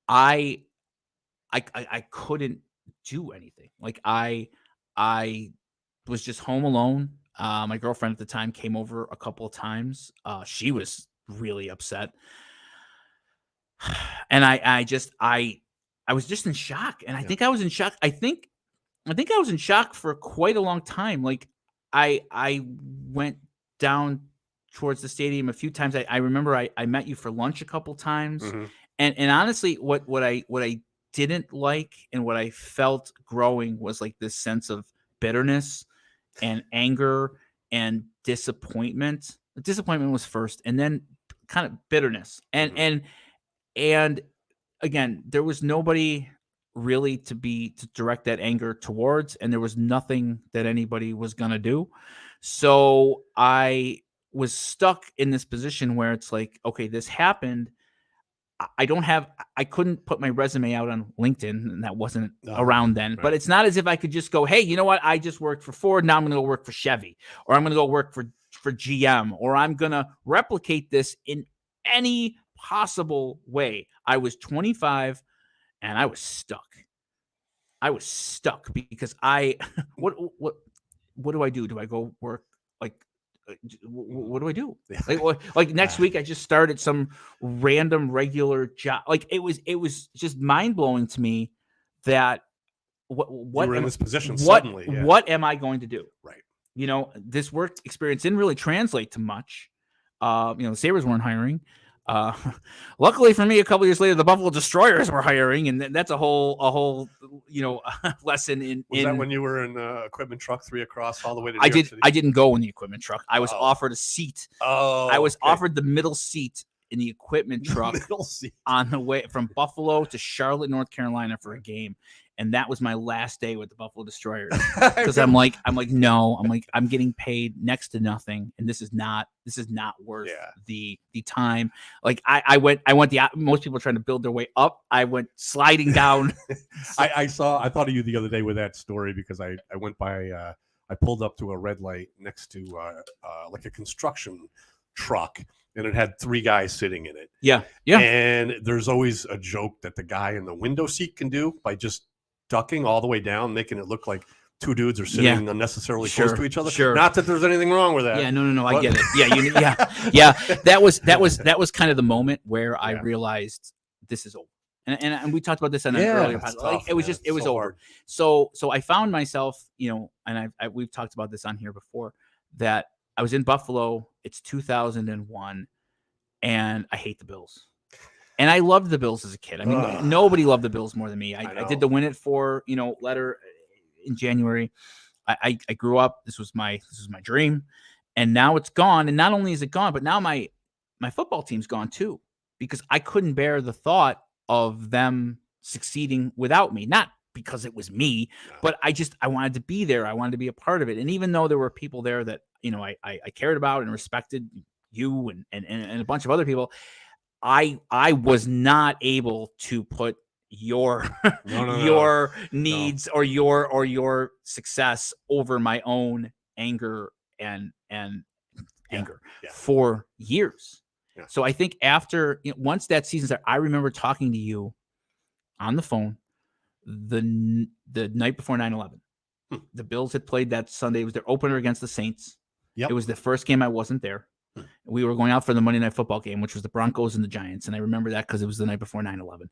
I couldn't do anything. Like I was just home alone. My girlfriend at the time came over a couple of times. She was really upset. And I was just in shock. And I think I was in shock. I think I was in shock for quite a long time. Like I went down towards the stadium a few times. I remember I met you for lunch a couple times. Mm-hmm. And honestly, what I didn't like and what I felt growing was like this sense of bitterness and anger and disappointment. The disappointment was first, and then kind of bitterness. And again, there was nobody really to direct that anger towards, and there was nothing that anybody was gonna do. So I was stuck in this position where it's like, okay, this happened. I couldn't put my resume out on LinkedIn, and that wasn't around then. Right. But it's not as if I could just go, hey, you know what? I just worked for Ford. Now I'm going to go work for Chevy, or I'm going to go work for GM, or I'm going to replicate this in any possible way. I was 25 and I was stuck. Because what do I do? Do I go work like, what do I do? Like next week, I just started some random regular job. Like it was just mind blowing to me that what you were in this position suddenly. Yeah. What am I going to do? Right. You know, this work experience didn't really translate to much. The Sabres weren't hiring. Luckily for me, a couple years later, the Buffalo Destroyers were hiring, and that's a whole lesson in. Was that when you were in equipment truck 3 across all the way to? I didn't go in the equipment truck. I was offered a seat. I was offered the middle seat in the equipment truck on the way from Buffalo to Charlotte, North Carolina for a game. And that was my last day with the Buffalo Destroyers, because I'm like, I'm getting paid next to nothing, and this is not worth the time. Like I went most people are trying to build their way up. I went sliding down. I thought of you the other day with that story, because I went by, I pulled up to a red light next to like a construction truck, and it had 3 guys sitting in it. Yeah. And there's always a joke that the guy in the window seat can do by just ducking all the way down, making it look like 2 dudes are sitting unnecessarily close to each other. Sure. Not that there's anything wrong with that. Yeah, no, I get it. Yeah. That was kind of the moment where I realized this is over. And we talked about this on an earlier podcast. Like, it was over. Hard. So I found myself, and we've talked about this on here before, that I was in Buffalo. It's 2001, and I hate the Bills. And I loved the Bills as a kid. I mean, nobody loved the Bills more than me. I did the Win It For letter in January. I grew up. This was my dream, and now it's gone. And not only is it gone, but now my football team's gone too, because I couldn't bear the thought of them succeeding without me. Not because it was me, but I wanted to be there. I wanted to be a part of it. And even though there were people there that I cared about and respected, you and a bunch of other people, I was not able to put your your needs or your success over my own anger and anger for years. Yeah. So I think after once that season started, I remember talking to you on the phone the night before 9/11. The Bills had played that Sunday. It was their opener against the Saints. Yep. It was the first game I wasn't there. We were going out for the Monday Night Football game, which was the Broncos and the Giants. And I remember that because it was the night before 9/11.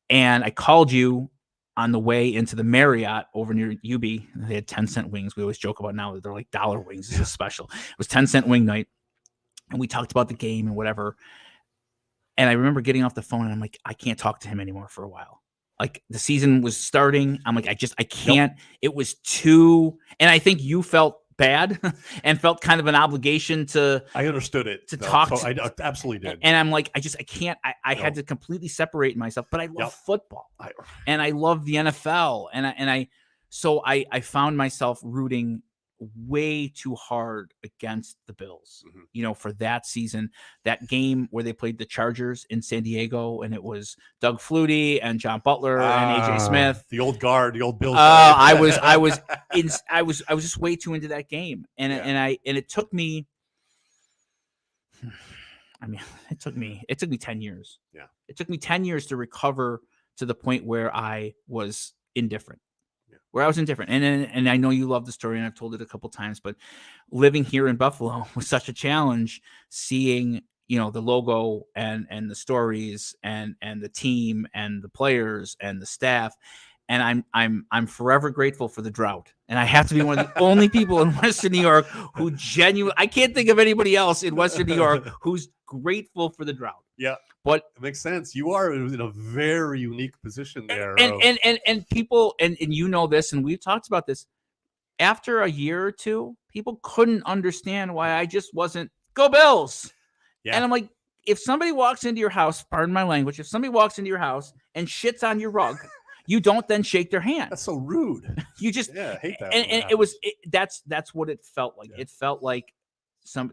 And I called you on the way into the Marriott over near UB. They had 10-cent wings. We always joke about now that they're like dollar wings. It's just special. It was 10-cent wing night. And we talked about the game and whatever. And I remember getting off the phone, and I'm like, I can't talk to him anymore for a while. Like, the season was starting. I'm like, I can't. Nope. It was too, and I think you felt bad and felt kind of an obligation to. I understood it. To talk. So I absolutely did. And I'm like, I can't. I had to completely separate myself. But I love football, and I love the NFL, so I found myself rooting way too hard against the Bills, for that season, that game where they played the Chargers in San Diego, and it was Doug Flutie and John Butler and AJ Smith, the old guard, the old Bills. I was just way too into that game, and it took me. I mean, it took me 10 years. Yeah, it took me 10 years to recover to the point where I was indifferent. Where I was indifferent. And I know you love the story, and I've told it a couple times, but living here in Buffalo was such a challenge, seeing, the logo and the stories and the team and the players and the staff. And I'm forever grateful for the drought. And I have to be one of the only people in Western New York who I can't think of anybody else in Western New York who's grateful for the drought. Yeah. But it makes sense. You are in a very unique position there. And people, and you know this, and we've talked about this. After a year or two, people couldn't understand why I just wasn't go Bills. Yeah. And I'm like, if somebody walks into your house, pardon my language, if somebody walks into your house and shits on your rug, you don't then shake their hand. That's so rude. You just hate that. And that's what it felt like. Yeah. It felt like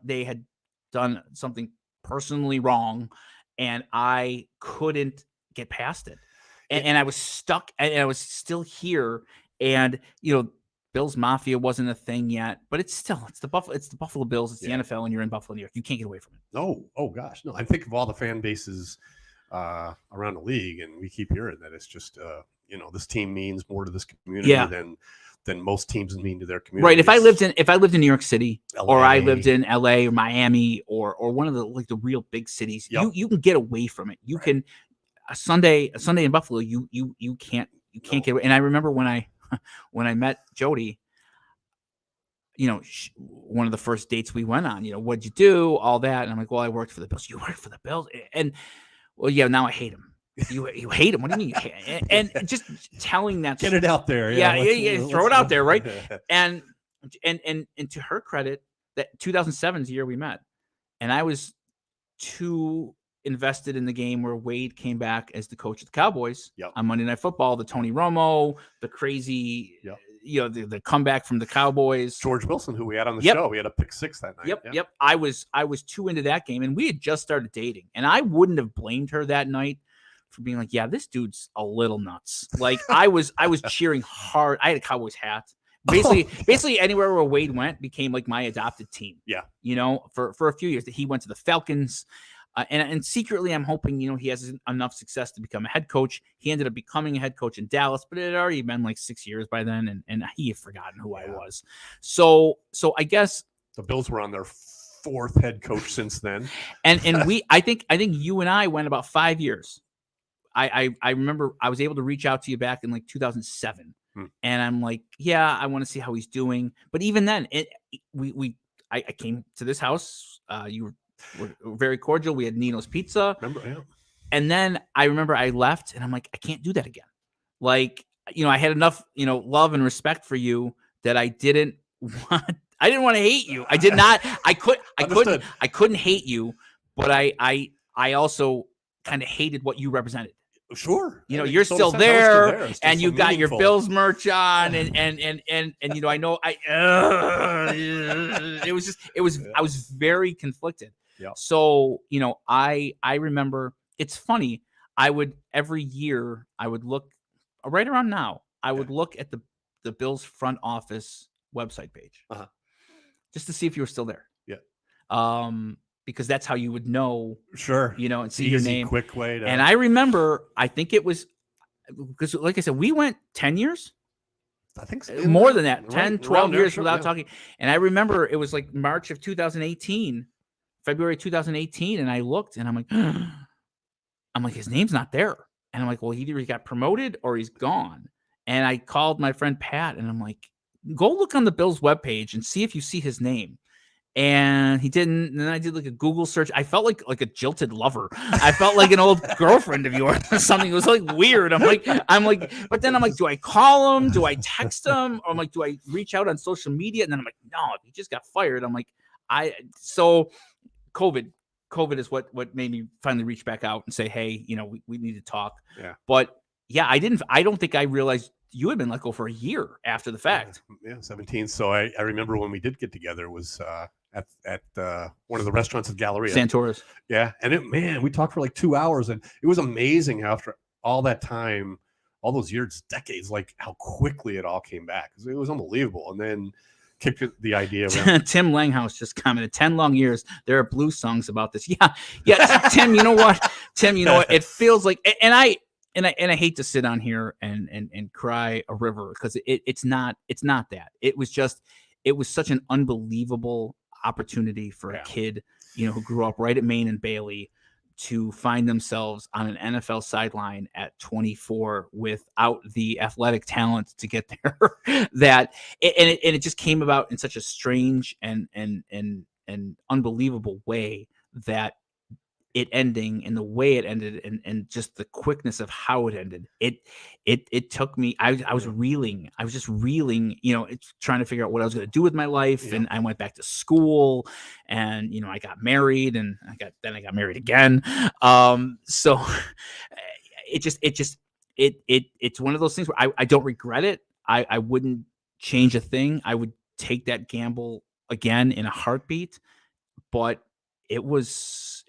they had done something personally wrong, and I couldn't get past it. And I was stuck, and I was still here. And, Bills Mafia wasn't a thing yet, but it's the Buffalo Bills. It's the NFL, and you're in Buffalo, New York. You can't get away from it. Oh gosh, no. I think of all the fan bases around the league, and we keep hearing that it's just this team means more to this community than most teams mean to their community. Right. If I lived in New York City, LA. or I lived in LA or Miami, or one of the real big cities, you can get away from it. You can a Sunday in Buffalo, you can't get away. And I remember when I met Jody, one of the first dates we went on, what'd you do? All that. And I'm like, well, I worked for the Bills. You worked for the Bills? And well, yeah, now I hate him. You hate him? What do you mean? And just telling that. Get it out there. Yeah. Throw it out there. Right. And to her credit, that 2007 is the year we met. And I was too invested in the game where Wade came back as the coach of the Cowboys on Monday Night Football, the Tony Romo, the crazy, the comeback from the Cowboys. George Wilson, who we had on the show, we had a pick 6 that night. Yep. I was too into that game, and we had just started dating, and I wouldn't have blamed her that night for being like, yeah, this dude's a little nuts. Like I was cheering hard. I had a Cowboys hat. Basically anywhere where Wade went became like my adopted team. Yeah. For a few years that he went to the Falcons. And secretly, I'm hoping, he has enough success to become a head coach. He ended up becoming a head coach in Dallas, but it had already been like 6 years by then, and he had forgotten who I was. So I guess the Bills were on their 4th head coach since then. And I think you and I went about 5 years. I remember I was able to reach out to you back in like 2007, and I'm like, yeah, I want to see how he's doing. But even then, I came to this house. You were very cordial. We had Nino's Pizza. Remember, yeah. And then I remember I left, and I'm like, I can't do that again. Like, I had enough, love and respect for you that I didn't want to hate you. I did not. I couldn't hate you, but I also kind of hated what you represented. Sure. You're still there, and you got your Bills merch on, and I know I was very conflicted. Yeah. So, I remember, it's funny. Every year I would look right around now. I would look at the Bills front office website page, just to see if you were still there. Yeah. Because that's how you would know. Sure. And see easy, your name. Quick way to. And I remember, I think it was because, like I said, we went 10 years. I think so. More than that, 10, right, 12 years without talking. And I remember it was like March of 2018. February 2018, and I looked, and I'm like, his name's not there. And I'm like, well, either he got promoted or he's gone. And I called my friend Pat, and I'm like, go look on the Bills webpage and see if you see his name. And he didn't. And then I did like a Google search. I felt like a jilted lover. I felt like an old girlfriend of yours or something. It was like weird. I'm like, but then I'm like, do I call him? Do I text him? Or I'm like, do I reach out on social media? And then I'm like, no, he just got fired. I'm like, COVID is what made me finally reach back out and say, hey, we need to talk. Yeah. But yeah, I don't think I realized you had been let go for a year after the fact. Yeah, 17. So I remember when we did get together was at one of the restaurants at Galleria. Santora's. Yeah. And we talked for like 2 hours, and it was amazing after all that time, all those years, decades, like how quickly it all came back. It was unbelievable. And then kicked the idea around. Tim Langhouse just commented, 10 long years. There are blues songs about this. Yeah. Tim, you know what? It feels like, and I hate to sit on here and cry a river, because it's not that. It was such an unbelievable opportunity for a kid, who grew up right at Maine and Bailey, to find themselves on an NFL sideline at 24 without the athletic talent to get there. It just came about in such a strange and unbelievable way, that it ending and the way it ended, and just the quickness of how it ended. It took me. I was reeling. I was just reeling. It's trying to figure out what I was going to do with my life. And I went back to school, and I got married, and I got married again. So it's one of those things where I don't regret it. I wouldn't change a thing. I would take that gamble again in a heartbeat, but it was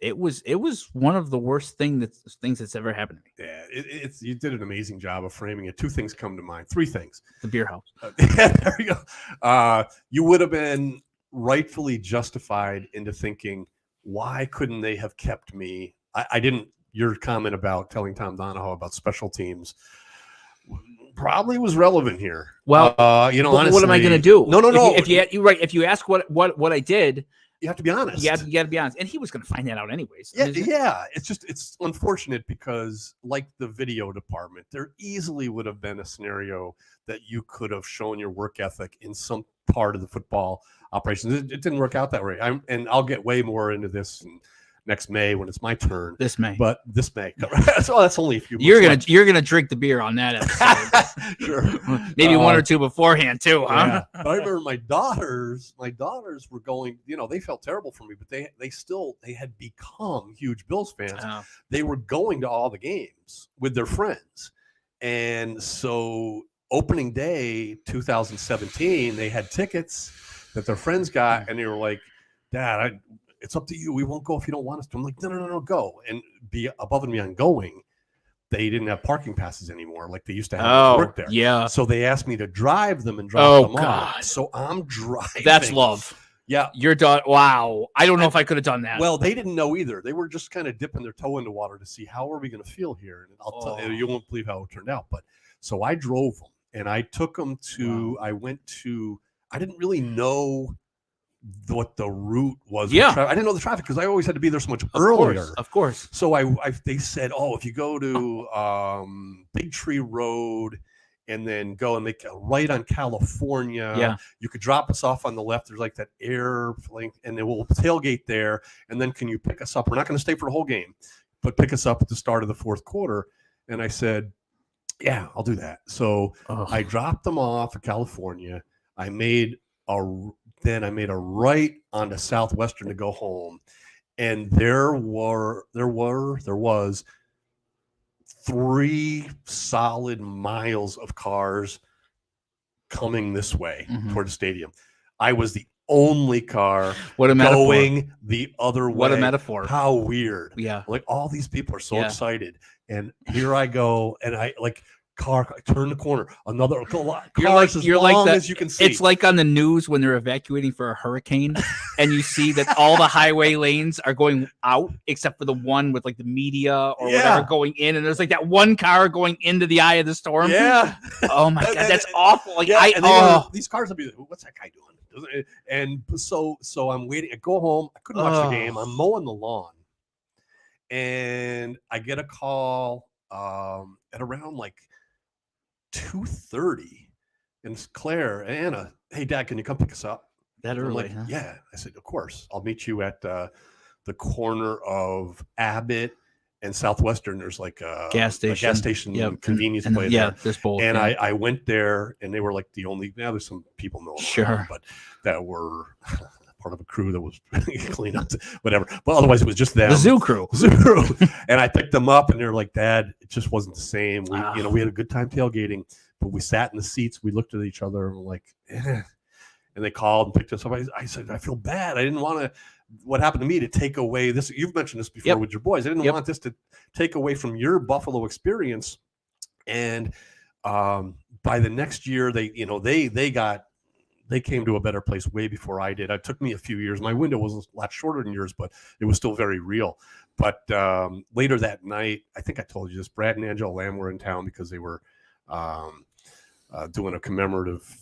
one of the worst things that's ever happened to me. Yeah, it's you did an amazing job of framing it. Two things come to mind. Three things. The beer house. There you go. You would have been rightfully justified into thinking, why couldn't they have kept me? I didn't. Your comment about telling Tom Donahoe about special teams probably was relevant here. Well, honestly, what am I going to do? No. If you ask what I did, you have to be honest. You got to be honest, and he was going to find that out anyways. Yeah. It's unfortunate because, like the video department, there easily would have been a scenario that you could have shown your work ethic in some part of the football operations. It didn't work out that way. And I'll get way more into this next May when it's my turn. This May. So that's only a few. You're gonna drink the beer on that episode. Sure. Maybe one or two beforehand too, huh? Yeah. But I remember my daughters were going, they felt terrible for me, but they had become huge Bills fans. Oh. They were going to all the games with their friends. And so opening day 2017, they had tickets that their friends got, and they were like, Dad, it's up to you. We won't go if you don't want us to. I'm like, no, go. And be above and beyond going, they didn't have parking passes anymore like they used to have to work there. Yeah. So they asked me to drive them and drop them God. off. So I'm driving. That's love. Yeah. Your daughter. Wow. I don't know if I could have done that. Well, they didn't know either. They were just kind of dipping their toe in the water to see how are we going to feel here. And I'll tell you, you won't believe how it turned out. But so I drove them and I took them to, I didn't really know what the route was. Yeah. I didn't know the traffic because I always had to be there so much earlier. Of course. So they said, if you go to Big Tree Road and then go and make a right on California, you could drop us off on the left. There's like that airplane, and then we'll tailgate there. And then can you pick us up? We're not going to stay for the whole game, but pick us up at the start of the fourth quarter. And I said, yeah, I'll do that. So I dropped them off at California. I made a right onto Southwestern to go home, and there was 3 solid miles of cars coming this way toward the stadium. I was the only car going the other way. What a metaphor! How weird! Yeah, like all these people are so excited, and here I go, and I turn the corner, another cars as long as you can see. It's like on the news when they're evacuating for a hurricane and you see that all the highway lanes are going out except for the one with like the media or whatever going in, and there's like that one car going into the eye of the storm. Yeah. Oh my God, that's awful. Like these cars will be, what's that guy doing? And so I'm waiting. I go home. I couldn't watch the game. I'm mowing the lawn, and I get a call at around like 2:30, and it's Claire and Anna. Hey, Dad, can you come pick us up that early? Huh? Yeah. I said, of course. I'll meet you at the corner of Abbott and Southwestern. There's like a gas station, convenience place. Yeah, there's both. And I went there, and they were like the only. Now there's some people around, but that were part of a crew that was clean up, whatever. But otherwise, it was just them. The zoo crew. And I picked them up, and they're like, Dad, it just wasn't the same. We had a good time tailgating, but we sat in the seats. We looked at each other, and we're like, eh. And they called and picked us up. I said, I feel bad. I didn't want what happened to me to take away this. You've mentioned this before with your boys. I didn't want this to take away from your Buffalo experience. And by the next year, they came to a better place way before I did. It took me a few years. My window was a lot shorter than yours, but it was still very real. But later that night, I think I told you this, Brad and Angela Lamb were in town because they were doing a commemorative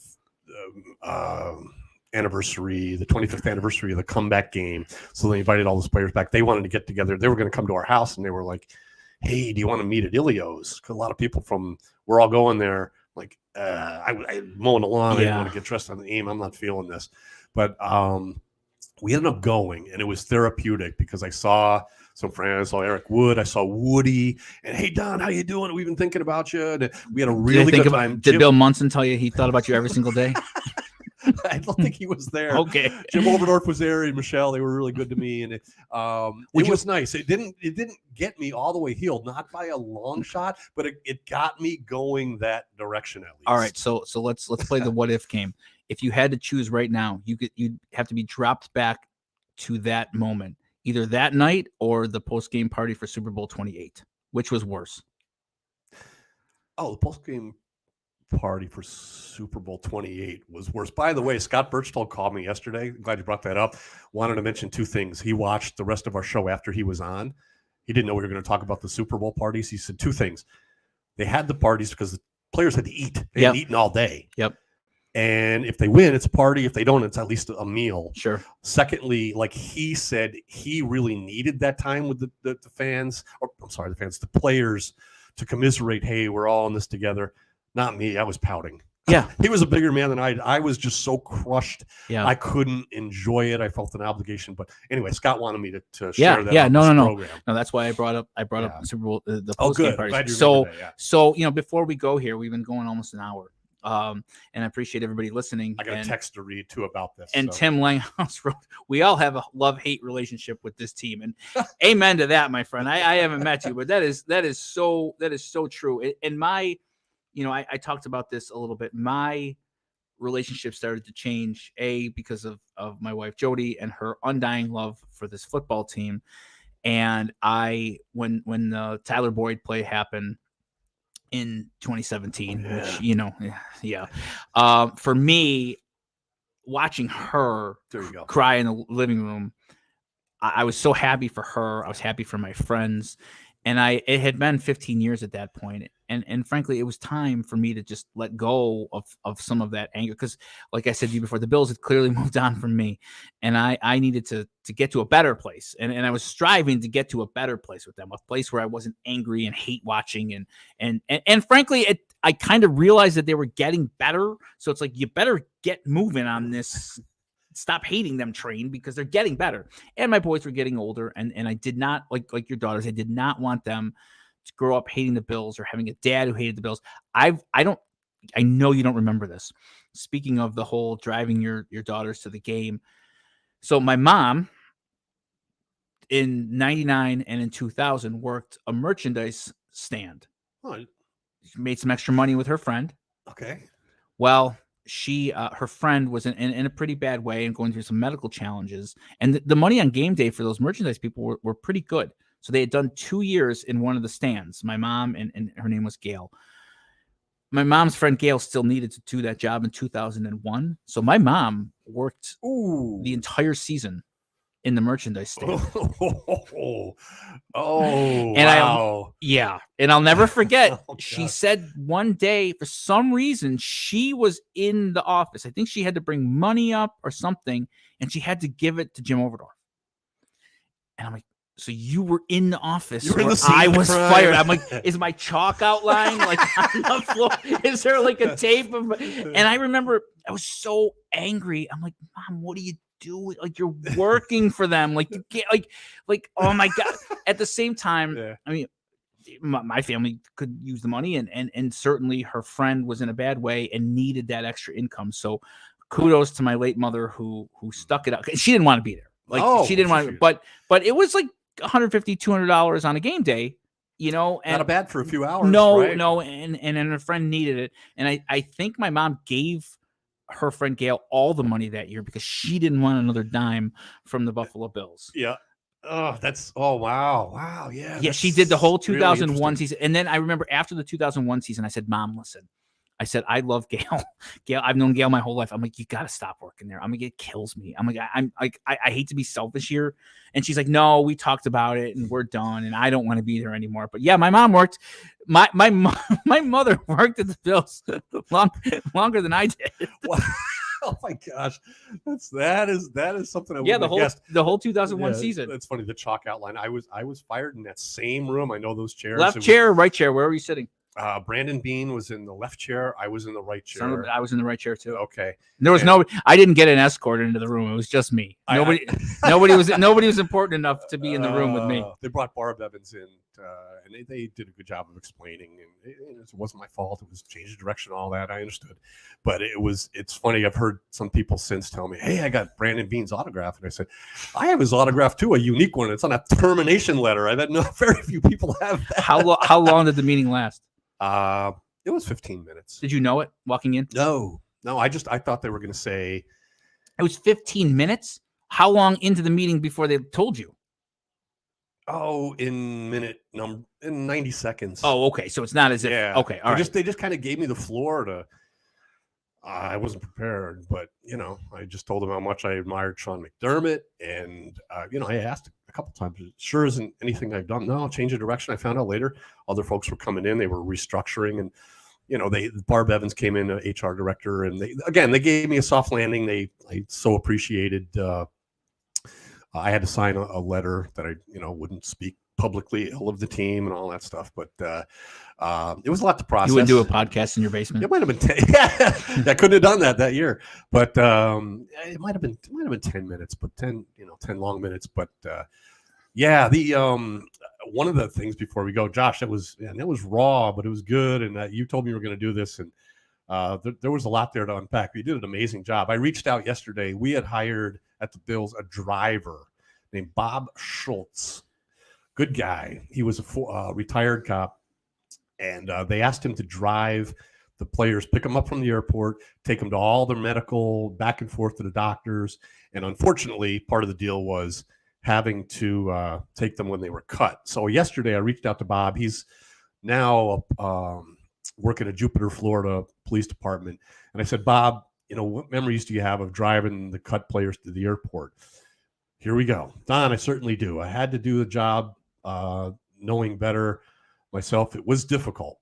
anniversary, the 25th anniversary of the comeback game. So they invited all those players back. They wanted to get together. They were going to come to our house, and they were like, hey, do you want to meet at Ilio's? Because a lot of people we're all going there. Like, I mowing the lawn. I didn't want to get dressed on the game. I'm not feeling this. But we ended up going, and it was therapeutic because I saw some friends. I saw Eric Wood. I saw Woody. And, hey, Don, how you doing? We've been thinking about you. And we had a really good time. Did Bill Munson tell you he thought about you every single day? I don't think he was there. Okay. Jim Oberdorf was there, and Michelle. They were really good to me, and it was nice. It didn't get me all the way healed, not by a long shot, but it got me going that direction at least. All right, so let's play the what if game. If you had to choose right now, you'd have to be dropped back to that moment. either that night or the post-game party for Super Bowl 28. Which was worse? Oh, the post-game party for Super Bowl 28 was worse. By the way, Scott Birchtold called me yesterday. I'm glad you brought that up. Wanted to mention two things. He watched the rest of our show after he was on. He didn't know we were going to talk about the Super Bowl parties. He said two things. They had the parties because the players had to eat. They hadn't eaten all day. Yep. And if they win, it's a party. If they don't, it's at least a meal. Sure. Secondly, like he said, he really needed that time with the fans. Or I'm sorry, the fans, the players, to commiserate. Hey, we're all in this together. Not me. I was pouting. Yeah. He was a bigger man than I was just so crushed. Yeah. I couldn't enjoy it. I felt an obligation. But anyway, Scott wanted me to share that. Yeah. No. Program. No, that's why I brought up Super Bowl, the Oh, post-game good. parties. Glad you So, before we go here, we've been going almost an hour. And I appreciate everybody listening. I got a text to read too about this. And Tim Langhouse wrote, "We all have a love-hate relationship with this team," and amen to that, my friend. I haven't met you, but that is so true. And my, I talked about this a little bit. My relationship started to change because of my wife Jody and her undying love for this football team. And when the Tyler Boyd play happened in 2017, which, for me, watching her cry in the living room, I was so happy for her. I was happy for my friends. And it had been 15 years at that point. And frankly, it was time for me to just let go of some of that anger. Because like I said to you before, the Bills had clearly moved on from me. And I needed to get to a better place. And I was striving to get to a better place with them, a place where I wasn't angry and hate watching. And frankly, I kind of realized that they were getting better. So it's like, you better get moving on this. Stop hating them train, because they're getting better. And my boys were getting older, and I did not, like your daughters, I did not want them to grow up hating the Bills or having a dad who hated the Bills. I know you don't remember this. Speaking of the whole driving your daughters to the game. So my mom in 99 and in 2000 worked a merchandise stand. She made some extra money with her friend. Okay. Well, her friend was in a pretty bad way and going through some medical challenges. And the money on game day for those merchandise people were pretty good. So they had done 2 years in one of the stands. My mom, and her name was Gail. My mom's friend Gail still needed to do that job in 2001. So my mom worked the entire season in the merchandise stand. Wow. And I'll never forget. She said one day, for some reason, she was in the office. I think she had to bring money up or something, and she had to give it to Jim Overdorf. And I'm like, so you were in the office where I was fired. I'm like, is my chalk outline like on the floor? Is there like a tape of? And I remember I was so angry. I'm like, Mom, what are you doing? Like, you're working for them. Like, you can't, like, oh my God. At the same time, I mean, my family could use the money, and certainly her friend was in a bad way and needed that extra income. So kudos to my late mother who stuck it out. She didn't want to be there. Like, she didn't want to, but it was like $150, $200 on a game day, and not bad for a few hours. No, right? no. And her friend needed it. And I think my mom gave her friend Gail all the money that year because she didn't want another dime from the Buffalo Bills. Yeah. Oh, wow. Yeah. Yeah. She did the whole 2001 really season. And then I remember after the 2001 season, I said, Mom, listen, I said, I love Gail. Gail, I've known Gail my whole life. I'm like, you got to stop working there. I'm like, it kills me. I'm like, I hate to be selfish here. And she's like, no, we talked about it and we're done. And I don't want to be there anymore. But yeah, my mom worked. My mother worked at the Bills longer than I did. Wow. Oh my gosh, that is something. The whole 2001 season. That's funny. The chalk outline. I was fired in that same room. I know those chairs. Left chair, right chair. Where were you sitting? Brandon Bean was in the left chair. I was in the right chair. I was in the right chair too. Okay. There was I didn't get an escort into the room. It was just me. Nobody was important enough to be in the room with me. They brought Barb Evans in, and they did a good job of explaining. And it wasn't my fault. It was change of direction, all that. I understood, but it's funny. I've heard some people since tell me, "Hey, I got Brandon Bean's autograph," and I said, "I have his autograph too, a unique one. It's on a termination letter. I bet very few people have that." How long did the meeting last? It was 15 minutes. Did you know it walking in? No. I thought they were going to say it was 15 minutes. How long into the meeting before they told you? Oh, in 90 seconds. Oh, okay. So it's not as if. Yeah. Okay. All right. They just kind of gave me the floor to. I wasn't prepared, but I just told him how much I admired Sean McDermott, and I asked a couple times. It sure isn't anything I've done. No, change of direction. I found out later other folks were coming in. They were restructuring, and Barb Evans came in, HR director, and they gave me a soft landing. I so appreciated. I had to sign a letter that I wouldn't speak publicly ill of the team and all that stuff, but it was a lot to process. You wouldn't do a podcast in your basement? It might have been I couldn't have done that year, but it might have been 10 minutes, but 10 long minutes. But the one of the things before we go, Josh, that was raw, but it was good. And you told me you were going to do this, and there was a lot there to unpack. You did an amazing job. I reached out yesterday. We had hired at the Bills a driver named Bob Schultz. Good guy. He was a retired cop, and they asked him to drive the players, pick them up from the airport, take them to all their medical, back and forth to the doctors. And unfortunately, part of the deal was having to take them when they were cut. So yesterday I reached out to Bob. He's now working at Jupiter, Florida Police Department. And I said, Bob, what memories do you have of driving the cut players to the airport? Here we go. Don, I certainly do. I had to do the job knowing better myself. It was difficult.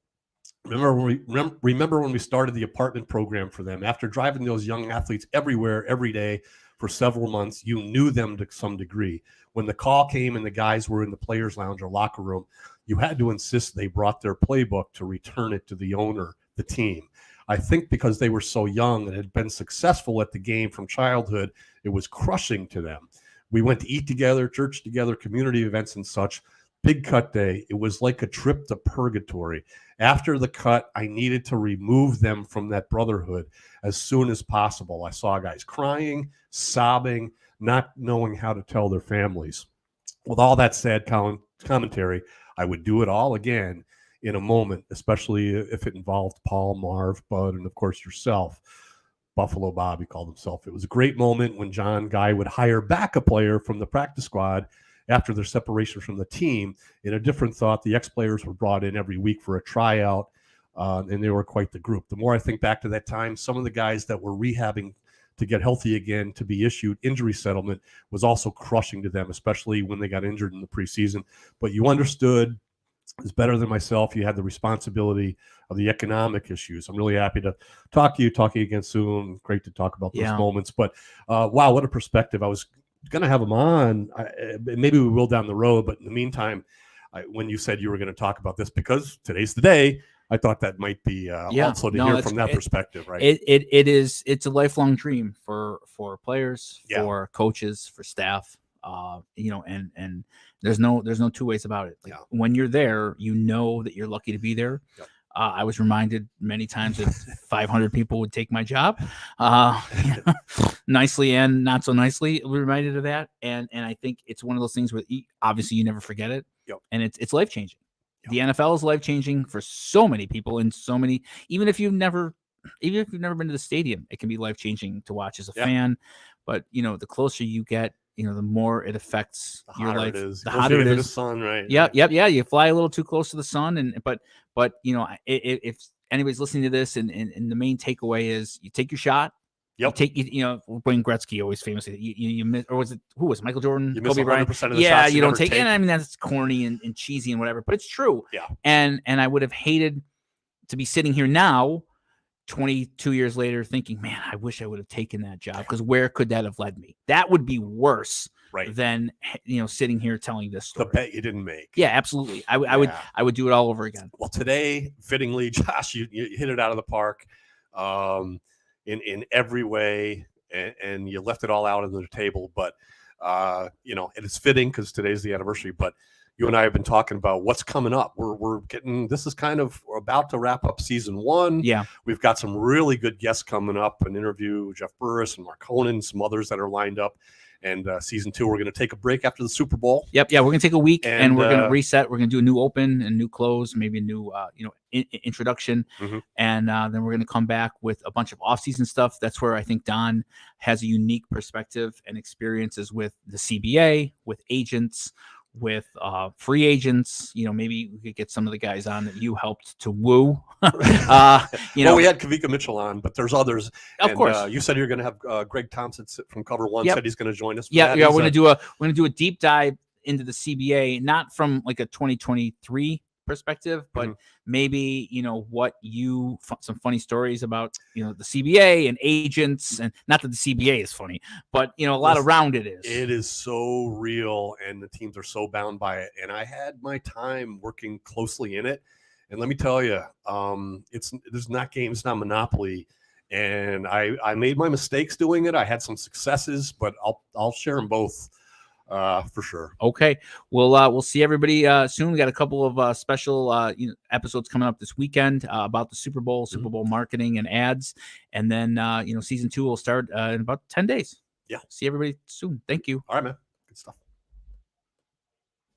Remember when we started the apartment program for them? After driving those young athletes everywhere, every day for several months, you knew them to some degree. When the call came and the guys were in the players' lounge or locker room, you had to insist they brought their playbook to return it to the owner, the team. I think because they were so young and had been successful at the game from childhood, it was crushing to them. We went to eat together, church together, community events and such. Big cut day. It was like a trip to purgatory. After the cut, I needed to remove them from that brotherhood as soon as possible. I saw guys crying, sobbing, not knowing how to tell their families. With all that sad commentary, I would do it all again in a moment, especially if it involved Paul, Marv, Bud, and of course yourself. Buffalo Bob, he called himself. It was a great moment when John Guy would hire back a player from the practice squad after their separation from the team. In a different thought, the ex-players were brought in every week for a tryout, and they were quite the group. The more I think back to that time, some of the guys that were rehabbing to get healthy again, to be issued injury settlement, was also crushing to them, especially when they got injured in the preseason. But you understood, is better than myself. You had the responsibility of the economic issues. I'm really happy to talk to you again soon. Great to talk about those moments. But wow, what a perspective. I was going to have him on. Maybe we will down the road. But in the meantime, when you said you were going to talk about this, because today's the day, I thought that might be also to hear from that perspective, right? It's a lifelong dream for players, for coaches, for staff. And there's no two ways about it. Like, when you're there, you know that you're lucky to be there. Yep. I was reminded many times that 500 people would take my job, nicely and not so nicely. Reminded of that, and I think it's one of those things where obviously you never forget it, and it's life changing. Yep. The NFL is life changing for so many people, and so many. Even if you've never been to the stadium, it can be life changing to watch as a fan. But the closer you get, the more it affects your life. The hotter it is. The sun, right? Yeah. You fly a little too close to the sun, but if anybody's listening to this, and the main takeaway is you take your shot. Yep. Wayne Gretzky always famously you miss, or was it who was it, Michael Jordan? You miss 100% of the shots. You don't take it. And I mean, that's corny and cheesy and whatever, but it's true. Yeah. And I would have hated to be sitting here now, 22 years later, thinking, man, I wish I would have taken that job, because where could that have led me? That would be worse than sitting here telling this story. The bet you didn't make. Yeah, absolutely. I would do it all over again. Well, today, fittingly, Josh, you hit it out of the park in every way, and you left it all out on the table. But it is fitting because today's the anniversary. But you and I have been talking about what's coming up. We're about to wrap up season 1. Yeah. We've got some really good guests coming up, an interview with Jeff Burris and Mark Honan, some others that are lined up. And season 2, we're going to take a break after the Super Bowl. Yep. Yeah. We're going to take a week and we're going to reset. We're going to do a new open and new close, maybe a new, introduction. Mm-hmm. And then we're going to come back with a bunch of off-season stuff. That's where I think Don has a unique perspective and experiences with the CBA, with agents, with free agents. Maybe we could get some of the guys on that you helped to woo. Well, we had Kavika Mitchell on, but there's others. Of course. You said you're going to have Greg Thompson from Cover One. Yep. Said he's going to join us. Yeah. We're going to do a deep dive into the CBA, not from like a 2023 perspective, but maybe what some funny stories about the CBA and agents, and not that the CBA is funny, but a lot around it is. It is so real, and the teams are so bound by it. And I had my time working closely in it, and let me tell you, there's not games, it's not Monopoly. And I made my mistakes doing it. I had some successes, but I'll share them both. For sure. Okay. We'll see everybody soon. We got a couple of special episodes coming up this weekend about the Super Bowl marketing and ads, and then season 2 will start in about 10 days. Yeah. See everybody soon. Thank you. All right, man.